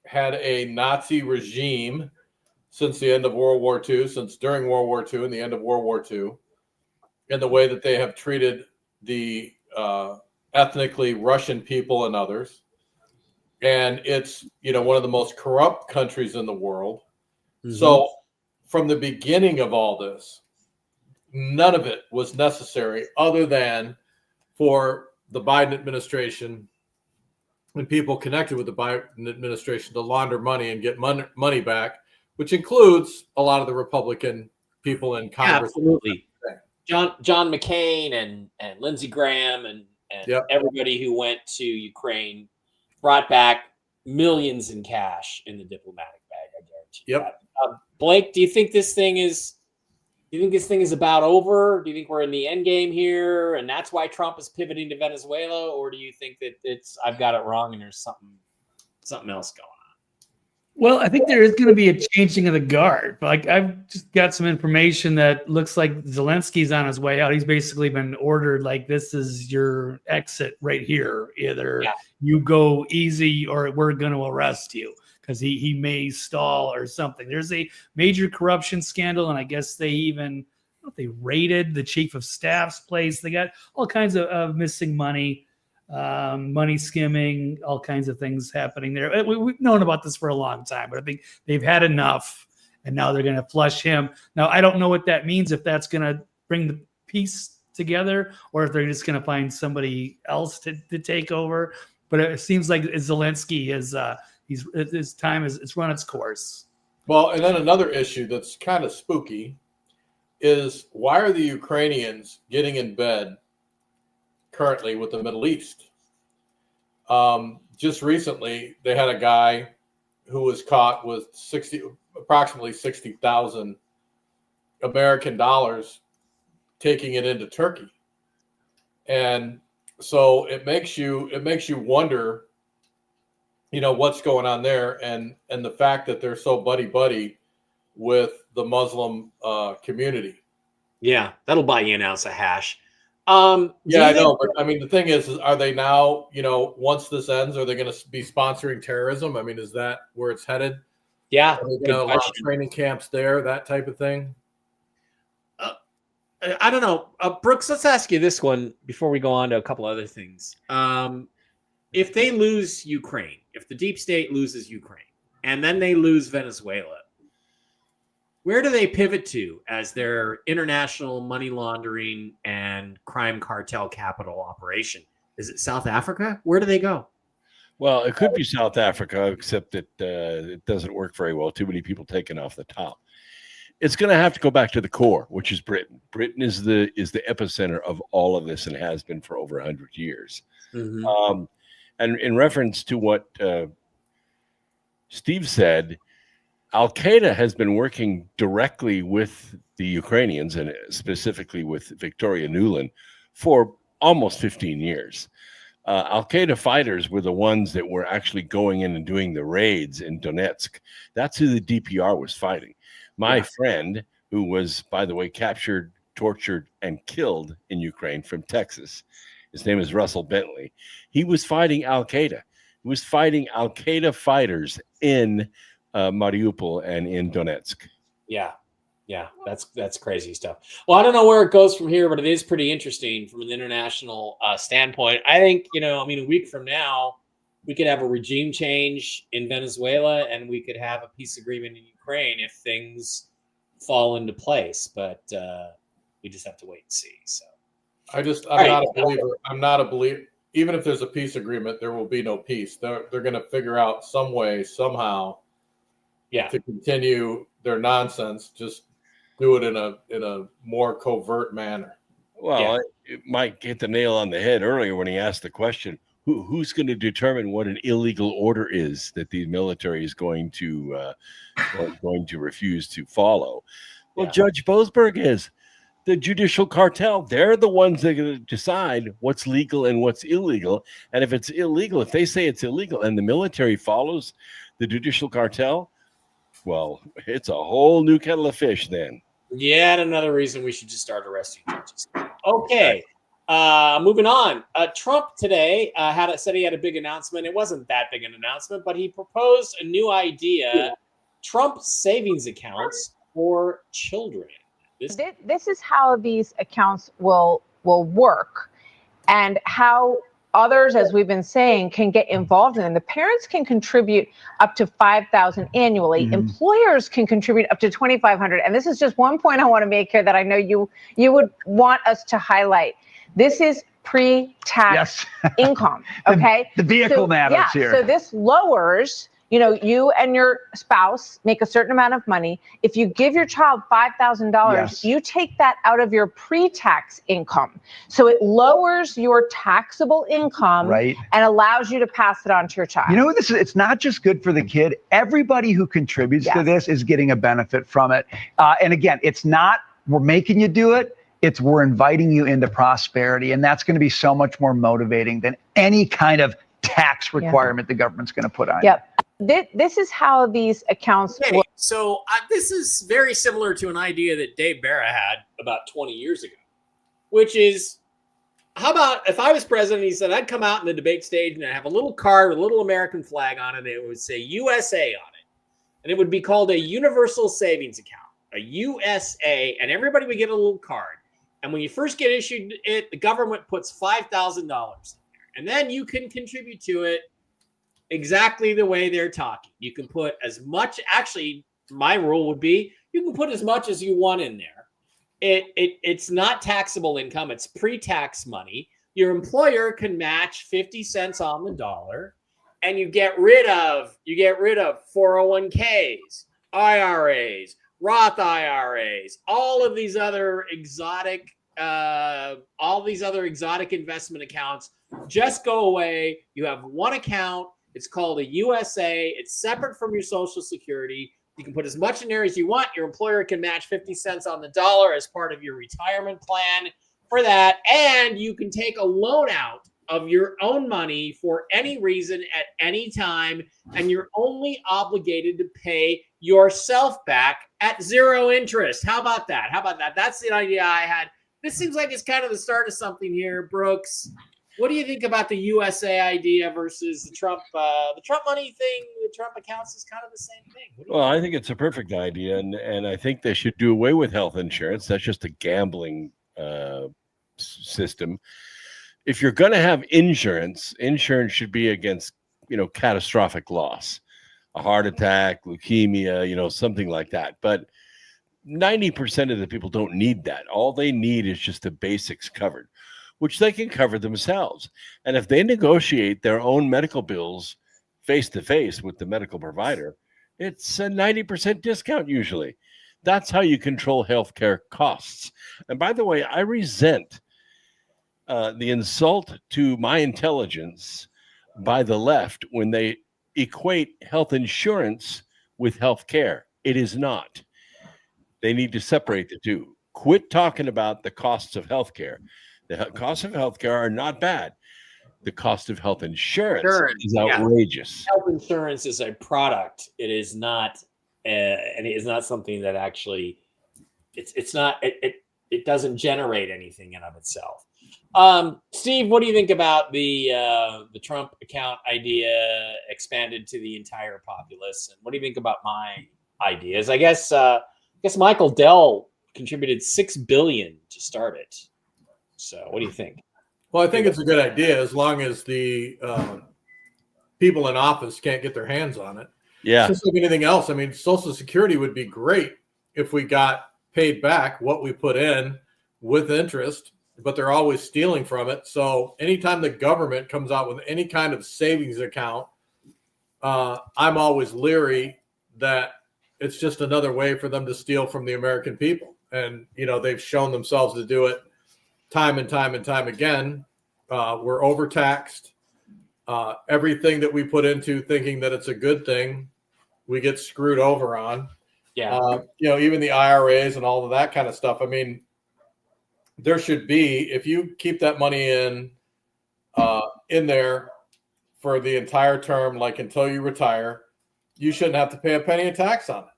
C: had a Nazi regime since the end of World War II, since during World War II and the end of World War II, in the way that they have treated the ethnically Russian people and others. And it's, one of the most corrupt countries in the world. Mm-hmm. So from the beginning of all this, none of it was necessary other than for the Biden administration and people connected with the Biden administration to launder money and get money back, which includes a lot of the Republican people in Congress.
A: Absolutely. John McCain and Lindsey Graham and everybody who went to Ukraine brought back millions in cash in the diplomatic bag, I guarantee.
C: Yep.
A: Blake, do you think this thing is about over? Do you think we're in the end game here and that's why Trump is pivoting to Venezuela? Or do you think that I've got it wrong and there's something else going on?
D: Well, I think there is going to be a changing of the guard. Like, I've just got some information that looks like Zelensky's on his way out. He's basically been ordered, like, this is your exit right here. Either you go easy or we're going to arrest you, because he may stall or something. There's a major corruption scandal, and I guess they raided the chief of staff's place. They got all kinds of missing money. Money skimming, all kinds of things happening there. We've known about this for a long time, but I think they've had enough, and now they're going to flush him. Now, I don't know what that means, if that's going to bring the peace together or if they're just going to find somebody else to take over. But it seems like Zelensky his time is run its course.
C: Well, and then another issue that's kind of spooky is, why are the Ukrainians getting in bed currently with the Middle East? Just recently, they had a guy who was caught with approximately 60,000 American dollars taking it into Turkey. And So it makes you wonder, what's going on there, and the fact that they're so buddy with the Muslim community.
A: Yeah, that'll buy you an ounce of hash.
C: Yeah, I know, but I mean, the thing is are they now, once this ends, are they going to be sponsoring terrorism? I mean, is that where it's headed?
A: Yeah,
C: Are they going to launch training camps there, that type of thing?
A: I don't know. Brooks, let's ask you this one before we go on to a couple other things. If they lose Ukraine, if the deep state loses Ukraine, and then they lose Venezuela, where do they pivot to as their international money laundering and crime cartel capital operation? Is it South Africa? Where do they go?
B: Well, it could be South Africa, except that it doesn't work very well. Too many people taking off the top. It's going to have to go back to the core, which is Britain. Britain is the epicenter of all of this and has been for over 100 years.
A: Mm-hmm.
B: And in reference to what Steve said, Al-Qaeda has been working directly with the Ukrainians and specifically with Victoria Nuland for almost 15 years. Al-Qaeda fighters were the ones that were actually going in and doing the raids in Donetsk. That's who the DPR was fighting. My friend, who was, by the way, captured, tortured, and killed in Ukraine from Texas, his name is Russell Bentley. He was fighting Al-Qaeda. He was fighting Al-Qaeda fighters in Mariupol and in Donetsk.
A: Yeah, that's crazy stuff. Well, I don't know where it goes from here, but it is pretty interesting from an international standpoint. I think, a week from now, we could have a regime change in Venezuela and we could have a peace agreement in Ukraine if things fall into place. But we just have to wait and see. So
C: I'm not a believer. I'm not a believer. Even if there's a peace agreement, there will be no peace. They're going to figure out some way, somehow, to continue their nonsense. Just do it in a more covert manner.
B: Well, Mike hit the nail on the head earlier when he asked the question, who's going to determine what an illegal order is that the military is going to refuse to follow? Well, Judge Boasberg is. The judicial cartel, they're the ones that are going to decide what's legal and what's illegal. And if it's illegal, if they say it's illegal and the military follows the judicial cartel, well, it's a whole new kettle of fish then.
A: Yet another reason we should just start arresting judges. Okay, moving on. Trump today said he had a big announcement. It wasn't that big an announcement, but he proposed a new idea, Trump savings accounts for children.
H: This is how these accounts will work, and how others, as we've been saying, can get involved in them. The parents can contribute up to $5,000 annually. Mm-hmm. Employers can contribute up to $2,500. And this is just one point I want to make here that I know you would want us to highlight. This is pre-tax income. Okay,
I: the vehicle matters here.
H: So this lowers. You and your spouse make a certain amount of money. If you give your child $5,000, you take that out of your pre-tax income. So it lowers your taxable income and allows you to pass it on to your child.
I: It's not just good for the kid. Everybody who contributes to this is getting a benefit from it. And again, it's not we're making you do it. It's we're inviting you into prosperity. And that's going to be so much more motivating than any kind of tax requirement the government's going to put on you.
H: This is how these accounts work.
A: So this is very similar to an idea that Dave Bara had about 20 years ago, which is, how about if I was president, he said, I'd come out in the debate stage and I'd have a little card with a little American flag on it. And it would say USA on it. And it would be called a universal savings account, a USA. And everybody would get a little card. And when you first get issued it, the government puts $5,000 in there. And then you can contribute to it exactly the way they're talking. You can put as much, actually, my rule would be you can put as much as you want in there. It's not taxable income. It's pre-tax money. Your employer can match 50 cents on the dollar, and you get rid of 401ks, IRAs, Roth IRAs, all these other exotic investment accounts just go away. You have one account. It's called a USA. It's separate from your Social Security. You can put as much in there as you want. Your employer can match 50 cents on the dollar as part of your retirement plan for that. And you can take a loan out of your own money for any reason at any time, and you're only obligated to pay yourself back at zero interest. How about that? How about that? That's the idea I had. This seems like it's kind of the start of something here, Brooks. What do you think about the USA idea versus the Trump money thing? The Trump accounts is kind of the same thing.
B: Well, I think it's a perfect idea, and I think they should do away with health insurance. That's just a gambling system. If you're going to have insurance should be against, catastrophic loss, a heart attack, leukemia, something like that. But 90% of the people don't need that. All they need is just the basics covered, which they can cover themselves. And if they negotiate their own medical bills face to face with the medical provider, it's a 90% discount usually. That's how you control healthcare costs. And by the way, I resent the insult to my intelligence by the left when they equate health insurance with health care. It is not. They need to separate the two. Quit talking about the costs of healthcare. The costs of healthcare are not bad. The cost of health insurance is outrageous.
A: Health insurance is a product. It is not, and it is not something that actually. It's not. It doesn't generate anything in of itself. Steve, what do you think about the Trump account idea expanded to the entire populace? And what do you think about my ideas? I guess Michael Dell contributed $6 billion to start it. So what do you think?
C: Well, I think it's a good idea as long as the people in office can't get their hands on it.
B: Yeah.
C: It's just like anything else. I mean, Social Security would be great if we got paid back what we put in with interest, but they're always stealing from it. So anytime the government comes out with any kind of savings account, I'm always leery that it's just another way for them to steal from the American people. And, they've shown themselves to do it time and time and time again. We're overtaxed. Everything that we put into thinking that it's a good thing, we get screwed over on.
A: Yeah.
C: Even the IRAs and all of that kind of stuff. I mean, there should be, if you keep that money in there for the entire term, like until you retire, you shouldn't have to pay a penny of tax on it.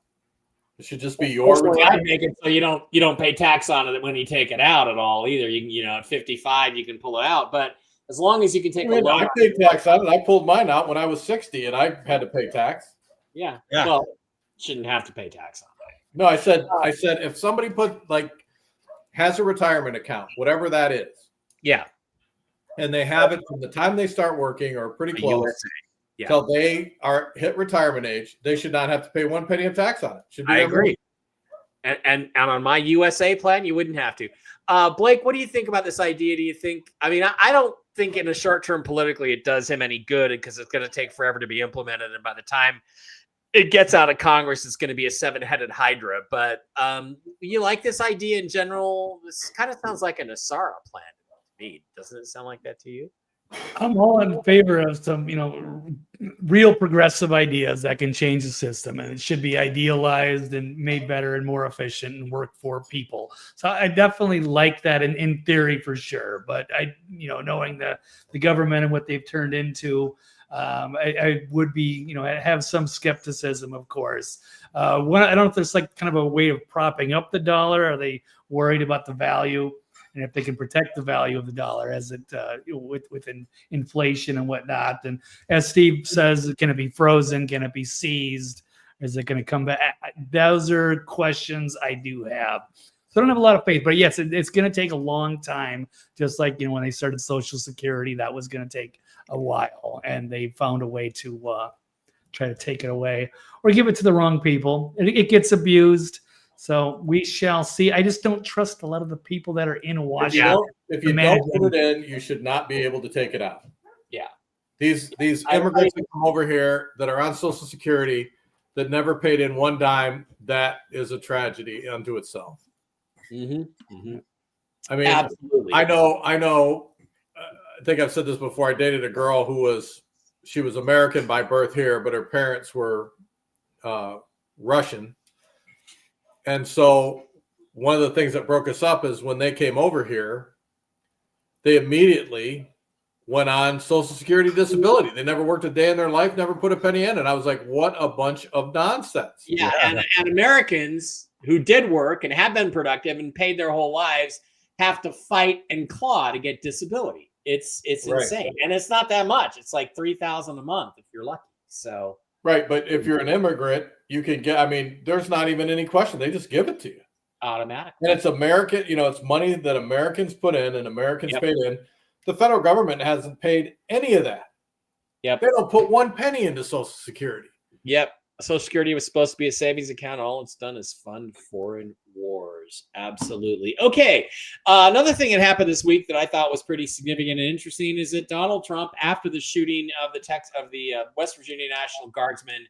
C: It should just be your retirement.
A: Make it so you don't pay tax on it when you take it out at all either. You can, at 55 you can pull it out, but as long as you can take a loan.
C: I paid tax on it. I pulled mine out when I was 60 and I had to pay tax.
A: Yeah. Well, shouldn't have to pay tax on it.
C: No, I said if somebody has a retirement account, whatever that is.
A: Yeah.
C: And they have it from the time they start working or pretty close till they hit retirement age, they should not have to pay one penny of tax on it. Should be
A: I agree. And on my USA plan, you wouldn't have to. Blake, what do you think about this idea? Do you think, I don't think in the short term politically it does him any good because it's going to take forever to be implemented. And by the time it gets out of Congress, it's going to be a 7-headed Hydra. But you like this idea in general? This kind of sounds like a Nasara plan to me. Doesn't it sound like that to you?
D: I'm all in favor of some, real progressive ideas that can change the system, and it should be idealized and made better and more efficient and work for people. So I definitely like that in theory for sure. But knowing the government and what they've turned into, I would be, have some skepticism, of course. I don't know if there's kind of a way of propping up the dollar. Are they worried about the value? And if they can protect the value of the dollar as it with inflation and whatnot, and as Steve says, can it be frozen? Can it be seized? Is it going to come back? Those are questions I do have. So I don't have a lot of faith, but yes, it's going to take a long time. Just like when they started Social Security, that was going to take a while, and they found a way to try to take it away or give it to the wrong people. It gets abused. So we shall see. I just don't trust a lot of the people that are in Washington.
C: If you don't put it in, you should not be able to take it out.
A: Yeah.
C: These immigrants that come over here that are on Social Security that never paid in one dime, that is a tragedy unto itself.
A: Mm-hmm. Mm-hmm.
C: I mean, absolutely. I know. I think I've said this before. I dated a girl who was American by birth here, but her parents were Russian. And so one of the things that broke us up is when they came over here, they immediately went on Social Security disability. They never worked a day in their life, never put a penny in. And I was like, what a bunch of nonsense.
A: Yeah, and Americans who did work and have been productive and paid their whole lives have to fight and claw to get disability. It's
C: Right.
A: insane. And it's not that much. It's like $3,000 a month if you're lucky. So
C: Right. But if you're an immigrant, you can get, I mean, there's not even any question. They just give it to you.
A: automatically.
C: And it's American, it's money that Americans put in and Americans
A: Yep.
C: paid in. The federal government hasn't paid any of that.
A: Yep.
C: They don't put one penny into Social Security.
A: Yep. Social Security was supposed to be a savings account. All it's done is fund foreign wars. Absolutely. Okay. Another thing that happened this week that I thought was pretty significant and interesting is that Donald Trump, after the shooting of the West Virginia National Guardsman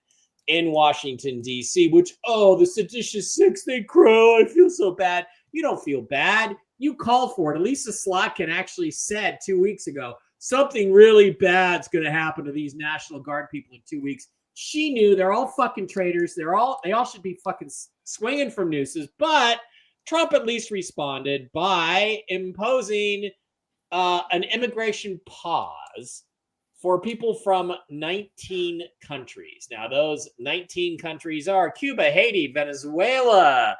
A: in Washington, D.C., which, the seditious six, they crow. I feel so bad. You don't feel bad. You called for it. Lisa Slotkin actually said 2 weeks ago, something really bad's going to happen to these National Guard people in 2 weeks. She knew they're all fucking traitors. They all should be fucking swinging from nooses. But Trump at least responded by imposing an immigration pause for people from 19 countries. Now, those 19 countries are Cuba, Haiti, Venezuela,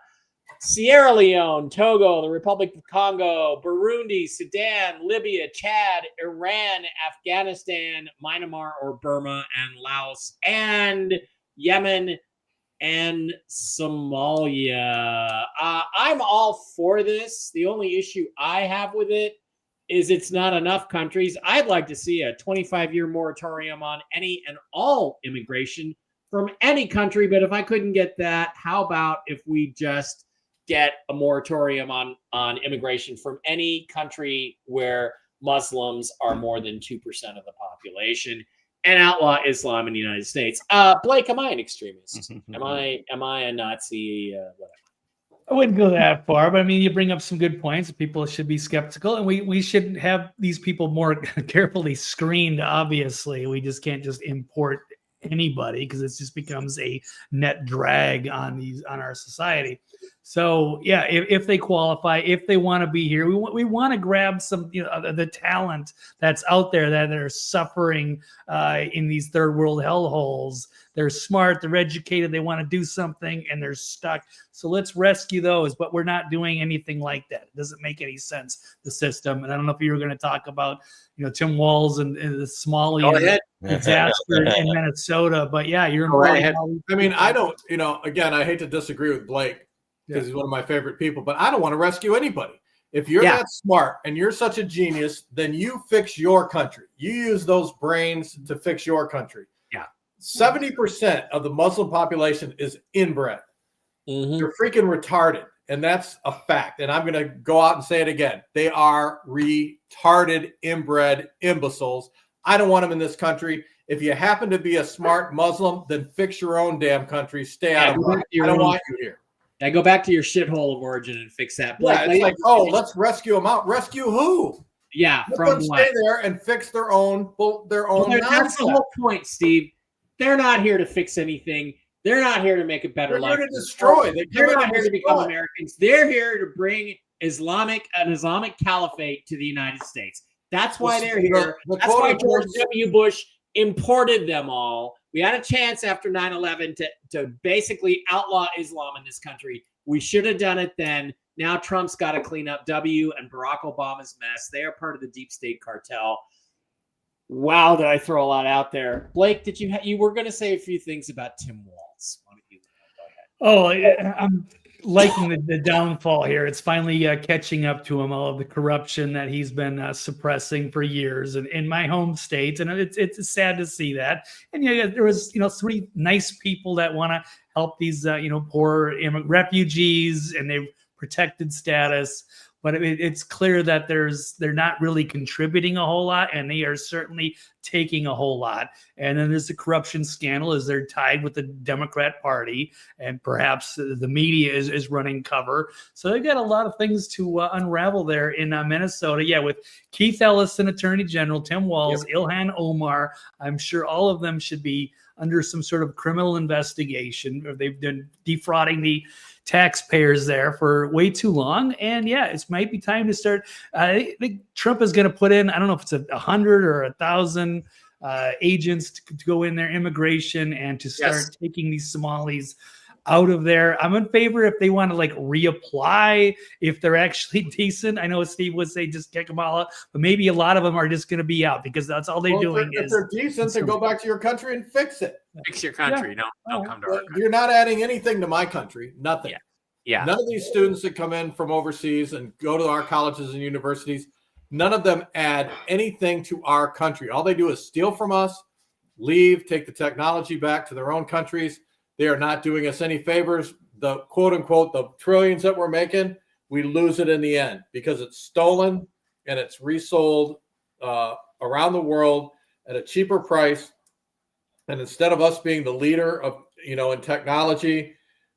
A: Sierra Leone, Togo, the Republic of Congo, Burundi, Sudan, Libya, Chad, Iran, Afghanistan, Myanmar or Burma, and Laos, and Yemen and Somalia. I'm all for this. The only issue I have with it is it's not enough countries. I'd like to see a 25-year moratorium on any and all immigration from any country. But if I couldn't get that, how about if we just get a moratorium on immigration from any country where Muslims are more than 2% of the population and outlaw Islam in the United States? Blake, am I an extremist? Am I a Nazi? Whatever.
D: I wouldn't go that far, but I mean, you bring up some good points. People should be skeptical, and we should have these people more carefully screened. Obviously, we just can't just import anybody because it just becomes a net drag on our society. So yeah, if they qualify, if they want to be here, we want to grab some the talent that's out there that are suffering in these third world hellholes. They're smart, they're educated, they want to do something, and they're stuck. So let's rescue those, but we're not doing anything like that. It doesn't make any sense, the system. And I don't know if you were going to talk about, Tim Walz and the Somali disaster in Minnesota, but yeah, you're
C: right. I mean, I don't, again, I hate to disagree with Blake because he's one of my favorite people, but I don't want to rescue anybody. If you're that smart and you're such a genius, then you fix your country. You use those brains to fix your country. 70% of the Muslim population is inbred.
A: Mm-hmm.
C: They're freaking retarded. And that's a fact. And I'm going to go out and say it again. They are retarded, inbred imbeciles. I don't want them in this country. If you happen to be a smart Muslim, then fix your own damn country. Stay out of mine. I don't want you here.
A: Yeah, go back to your shithole of origin and fix that.
C: Yeah, it's like, let's rescue them out. Rescue who?
A: Yeah,
C: Let
A: from
C: them
A: what?
C: stay there and fix their own
A: That's the whole point, Steve. They're not here to fix anything. They're not here to make a better life.
C: They're here to destroy.
A: They're not here to become Americans. They're here to bring an Islamic caliphate to the United States. That's why they're here. That's why George W. Bush imported them all. We had a chance after 9/11 to basically outlaw Islam in this country. We should have done it then. Now Trump's got to clean up W and Barack Obama's mess. They are part of the deep state cartel. Wow, did I throw a lot out there? Blake, did you were going to say a few things about Tim Walz. Why don't you go ahead?
D: I'm liking the downfall here. It's finally catching up to him, all of the corruption that he's been suppressing for years in my home state. And it's sad to see that. And there was, three nice people that want to help these, poor refugees, and they've protected status. But it's clear that they're not really contributing a whole lot, and they are certainly taking a whole lot. And then there's the corruption scandal, as they're tied with the Democrat Party, and perhaps the media is running cover. So they've got a lot of things to unravel there in Minnesota. Yeah, with Keith Ellison, Attorney General, Tim Walz, Ilhan Omar. I'm sure all of them should be under some sort of criminal investigation, or they've been defrauding the taxpayers there for way too long. And yeah, it might be time to start. I think Trump is going to put in, I don't know if it's 100 or 1,000 agents to go in there, immigration, and to start taking these Somalis out of there. I'm in favor if they want to like reapply, if they're actually decent. I know Steve would say just kick them all out, but maybe a lot of them are just going to be out because that's all they're doing.
C: If they're decent, then go back to your country and fix it.
A: Fix your country. Don't come to our country.
C: You're not adding anything to my country. Nothing.
A: Yeah.
C: None of these students that come in from overseas and go to our colleges and universities, none of them add anything to our country. All they do is steal from us, leave, take the technology back to their own countries. They are not doing us any favors. The quote unquote, the trillions that we're making, we lose it in the end because it's stolen and it's resold around the world at a cheaper price. And instead of us being the leader of, in technology,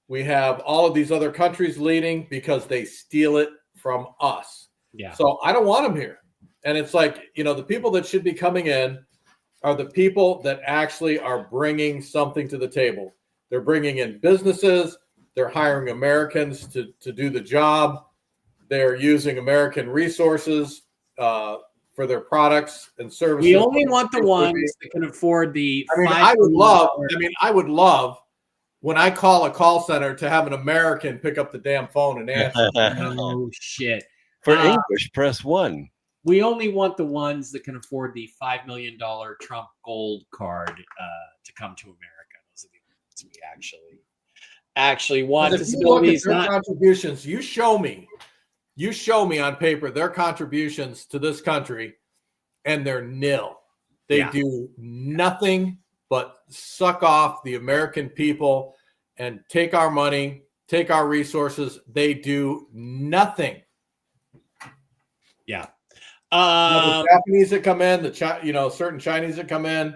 C: we have all of these other countries leading because they steal it from us.
A: Yeah.
C: So I don't want them here. And it's like, the people that should be coming in are the people that actually are bringing something to the table. They're bringing in businesses. They're hiring Americans to do the job. They're using American resources for their products and services.
A: We only want the ones that can afford the.
C: I would love when I call a call center to have an American pick up the damn phone and answer.
A: Oh shit!
B: For English, press 1.
A: We only want the ones that can afford the $5 million Trump Gold card to come to America. Those are the ones we actually want. Disabilities,
C: their contributions. You show me on paper their contributions to this country, and they're nil. They do nothing but suck off the American people and take our money, take our resources. They do nothing.
A: Yeah.
C: The Japanese that come in, certain Chinese that come in,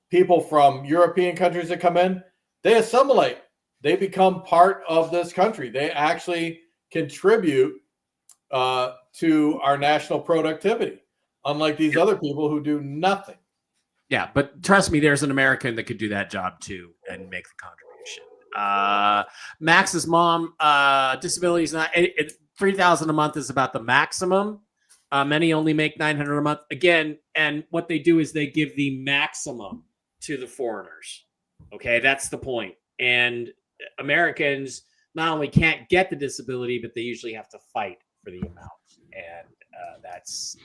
C: people from European countries that come in, they assimilate. They become part of this country. They actually contribute to our national productivity, unlike these other people who do nothing.
A: Yeah, but trust me, there's an American that could do that job too and make the contribution. Max's mom, disability is not $3,000 a month is about the maximum. Many only make $900 a month. Again, and what they do is they give the maximum to the foreigners. Okay, that's the point. And Americans not only can't get the disability, but they usually have to fight for the amount, and that's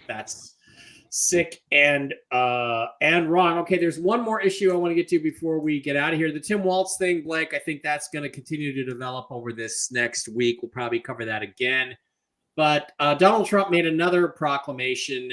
A: sick and wrong. Okay, there's one more issue I want to get to before we get out of here. The Tim Walz thing, Blake, I think that's going to continue to develop over this next week. We'll probably cover that again. But Donald Trump made another proclamation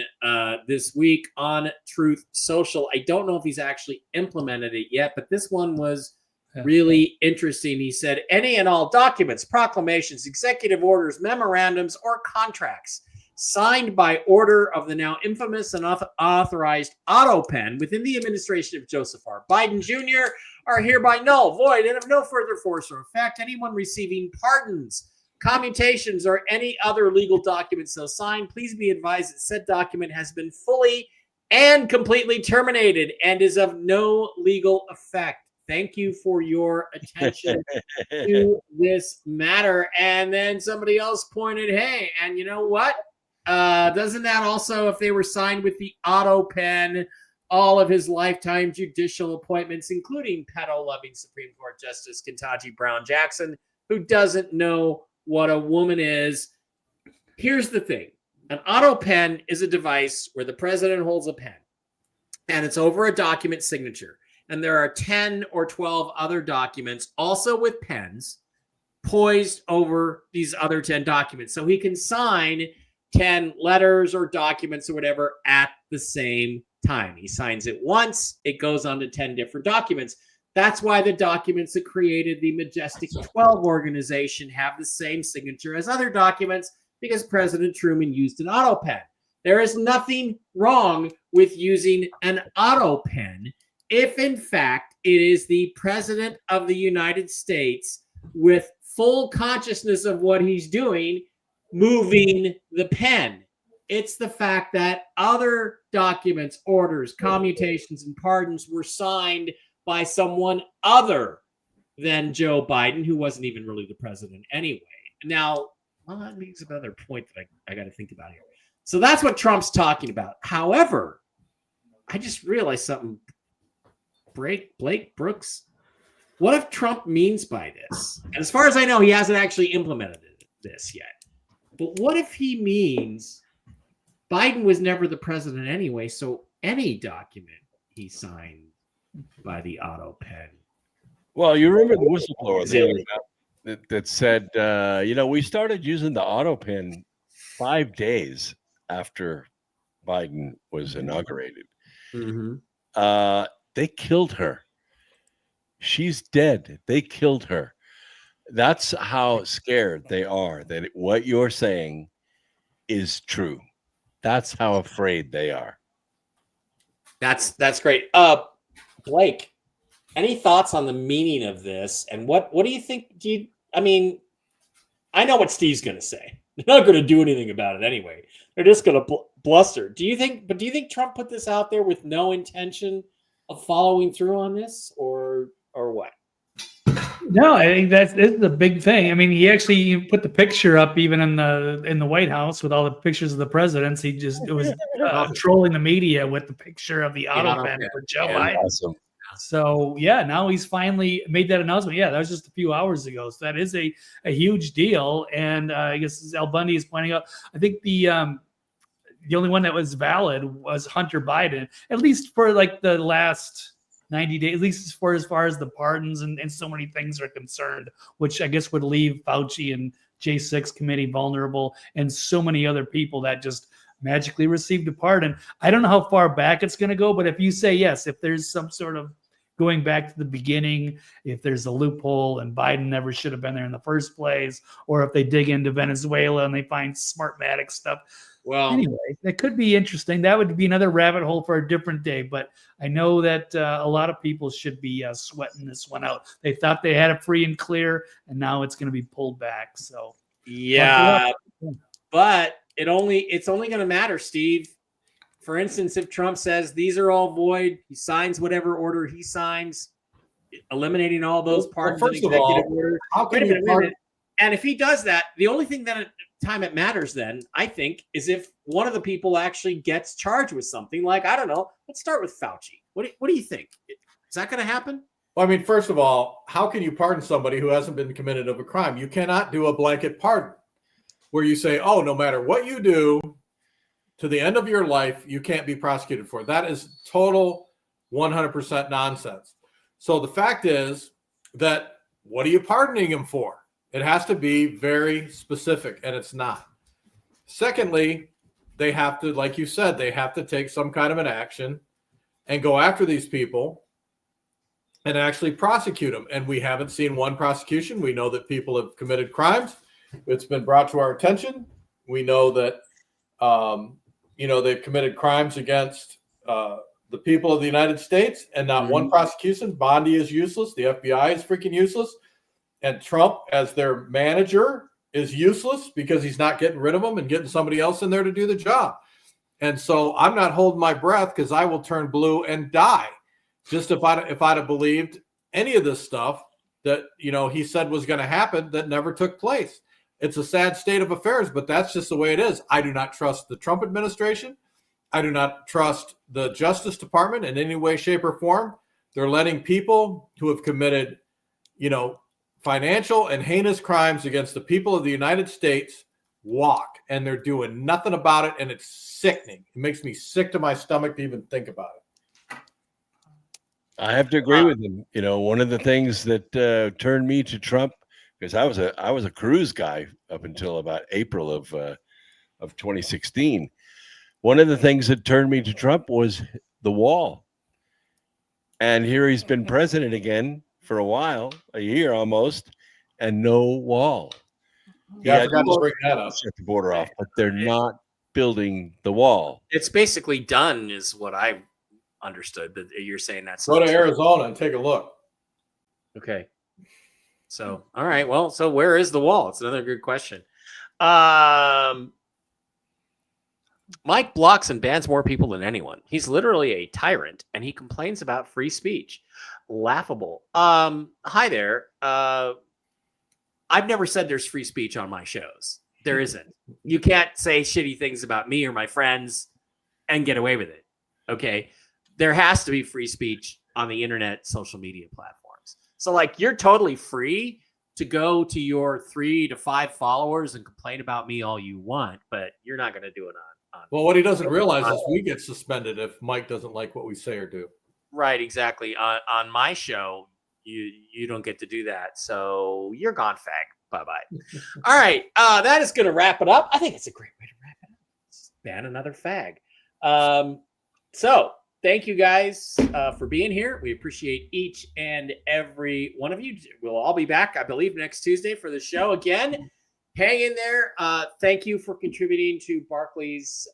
A: this week on Truth Social. I don't know if he's actually implemented it yet, but this one was really interesting. He said, any and all documents, proclamations, executive orders, memorandums, or contracts signed by order of the now infamous and authorized auto pen within the administration of Joseph R. Biden Jr. are hereby null, void, and of no further force or effect. Anyone receiving pardons, commutations, or any other legal document so signed, please be advised that said document has been fully and completely terminated and is of no legal effect. Thank you for your attention to this matter. And then somebody else pointed, hey, and you know what? Doesn't that also, if they were signed with the auto pen, all of his lifetime judicial appointments, including pedo-loving Supreme Court Justice Ketanji Brown Jackson, who doesn't know what a woman is. Here's the thing. An auto pen is a device where the president holds a pen, and it's over a document signature. And there are 10 or 12 other documents also with pens poised over these other 10 documents. So he can sign 10 letters or documents or whatever at the same time. He signs it once, it goes on to 10 different documents. That's why the documents that created the Majestic 12 organization have the same signature as other documents, because President Truman used an auto pen. There is nothing wrong with using an auto pen if, in fact, it is the President of the United States with full consciousness of what he's doing, moving the pen. It's the fact that other documents, orders, commutations, and pardons were signed by someone other than Joe Biden, who wasn't even really the president anyway. Now, well, that makes another point that I got to think about here. So that's what Trump's talking about. However, I just realized something. Blake Brooks, what if Trump means by this? And as far as I know, he hasn't actually implemented this yet. But what if he means Biden was never the president anyway, so any document he signed by the auto pen?
B: Well, you remember the whistleblower that said, we started using the auto pen 5 days after Biden was inaugurated.
A: Mm-hmm.
B: They killed her. She's dead. They killed her. That's how scared they are that what you're saying is true. That's how afraid they are.
A: That's great. Blake, any thoughts on the meaning of this? And what do you think? I know what Steve's going to say. They're not going to do anything about it anyway. They're just going to bluster. Do you think Trump put this out there with no intention of following through on this, or what?
D: No, I think this is the big thing. I mean, he actually put the picture up even in the White House with all the pictures of the presidents. It was trolling the media with the picture of the auto pen for Joe Biden.
B: Awesome.
D: So yeah, now he's finally made that announcement. Yeah, that was just a few hours ago. So that is a huge deal. And I guess as Al Bundy is pointing out, I think the only one that was valid was Hunter Biden, at least for like the last 90 days, at least as far as the pardons and so many things are concerned, which I guess would leave Fauci and J6 committee vulnerable and so many other people that just magically received a pardon. I don't know how far back it's going to go, but if you say yes, if there's some sort of going back to the beginning, if there's a loophole and Biden never should have been there in the first place, or if they dig into Venezuela and they find Smartmatic stuff. Well, anyway, that could be interesting. That would be another rabbit hole for a different day. But I know that a lot of people should be sweating this one out. They thought they had it free and clear, and now it's going to be pulled back. So
A: yeah, but it's only going to matter, Steve. For instance, if Trump says these are all void, he signs whatever order he signs, eliminating all those pardons and executive orders. Wait a minute. And if he does that, the only thing that time it matters then, I think, is if one of the people actually gets charged with something. Like, I don't know, let's start with Fauci. What do you think? Is that going to happen?
C: Well, I mean, first of all, how can you pardon somebody who hasn't been convicted of a crime? You cannot do a blanket pardon where you say, oh, no matter what you do to the end of your life, you can't be prosecuted for it. That is total 100% nonsense. So the fact is that what are you pardoning him for? It has to be very specific, and it's not. Secondly, they have to, like you said, they have to take some kind of an action and go after these people and actually prosecute them. And we haven't seen one prosecution. We know that people have committed crimes. It's been brought to our attention. We know that, they've committed crimes against the people of the United States, and not one prosecution. Bondi is useless. The FBI is freaking useless. And Trump, as their manager, is useless because he's not getting rid of them and getting somebody else in there to do the job. And so I'm not holding my breath because I will turn blue and die. Just if I'd have believed any of this stuff that, he said was going to happen that never took place. It's a sad state of affairs, but that's just the way it is. I do not trust the Trump administration. I do not trust the Justice Department in any way, shape, or form. They're letting people who have committed, financial and heinous crimes against the people of the United States walk, and they're doing nothing about it, and it's sickening. It makes me sick to my stomach to even think about it.
B: I have to agree with him. One of the things that turned me to Trump, because I was a cruise guy up until about April of 2016. One of the things that turned me to Trump was the wall. And here he's been president again for a while, a year almost, and no wall.
C: Yeah, I forgot to bring that up.
B: Shut the border off, but they're not building the wall.
A: It's basically done, is what I understood. But you're saying that's
C: go to Arizona and take a look.
A: Okay. So, all right. Well, so where is the wall? It's another good question. Mike blocks and bans more people than anyone. He's literally a tyrant, and he complains about free speech. Laughable. Hi there. I've never said there's free speech on my shows. There isn't. You can't say shitty things about me or my friends and get away with it. Okay. There has to be free speech on the internet, social media platforms. So like, you're totally free to go to your 3 to 5 followers and complain about me all you want, but you're not going to do it on.
C: Well, what he doesn't realize is we get suspended if Mike doesn't like what we say or do.
A: Right. Exactly. On my show, you don't get to do that. So you're gone, fag. Bye-bye. All right. That is going to wrap it up. I think it's a great way to wrap it up. Just ban another fag. So thank you guys for being here. We appreciate each and every one of you. We'll all be back, I believe, next Tuesday for the show again. Hang in there. Thank you for contributing to Barclays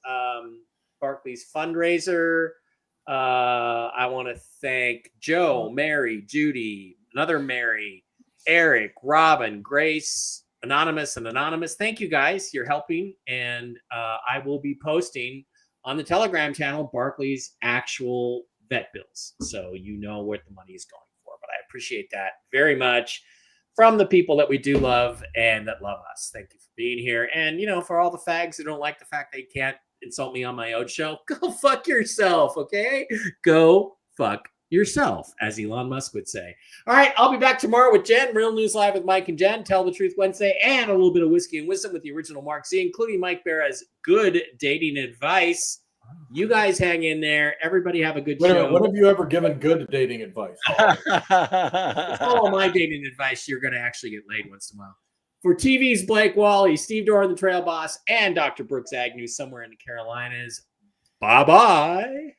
A: fundraiser. I want to thank Joe, Mary, Judy, another Mary, Eric, Robin, Grace, Anonymous, and Anonymous. Thank you guys. You're helping. And I will be posting on the Telegram channel Barclays' actual vet bills. So you know what the money is going for. But I appreciate that very much from the people that we do love and that love us. Thank you for being here. And, for all the fags who don't like the fact they can't insult me on my own show, go fuck yourself, okay? Go fuck yourself, as Elon Musk would say. All right, I'll be back tomorrow with Jen. Real News Live with Mike and Jen. Tell the Truth Wednesday, and a little bit of whiskey and wisdom with the original Mark Z, including Mike Bara's good dating advice. You guys hang in there. Everybody have a good show.
C: What have you ever given good dating advice?
A: Follow my dating advice. You're going to actually get laid once in a while. For TV's Blake Wally, Steve Doran, the Trail Boss, and Dr. Brooks Agnew somewhere in the Carolinas, bye-bye.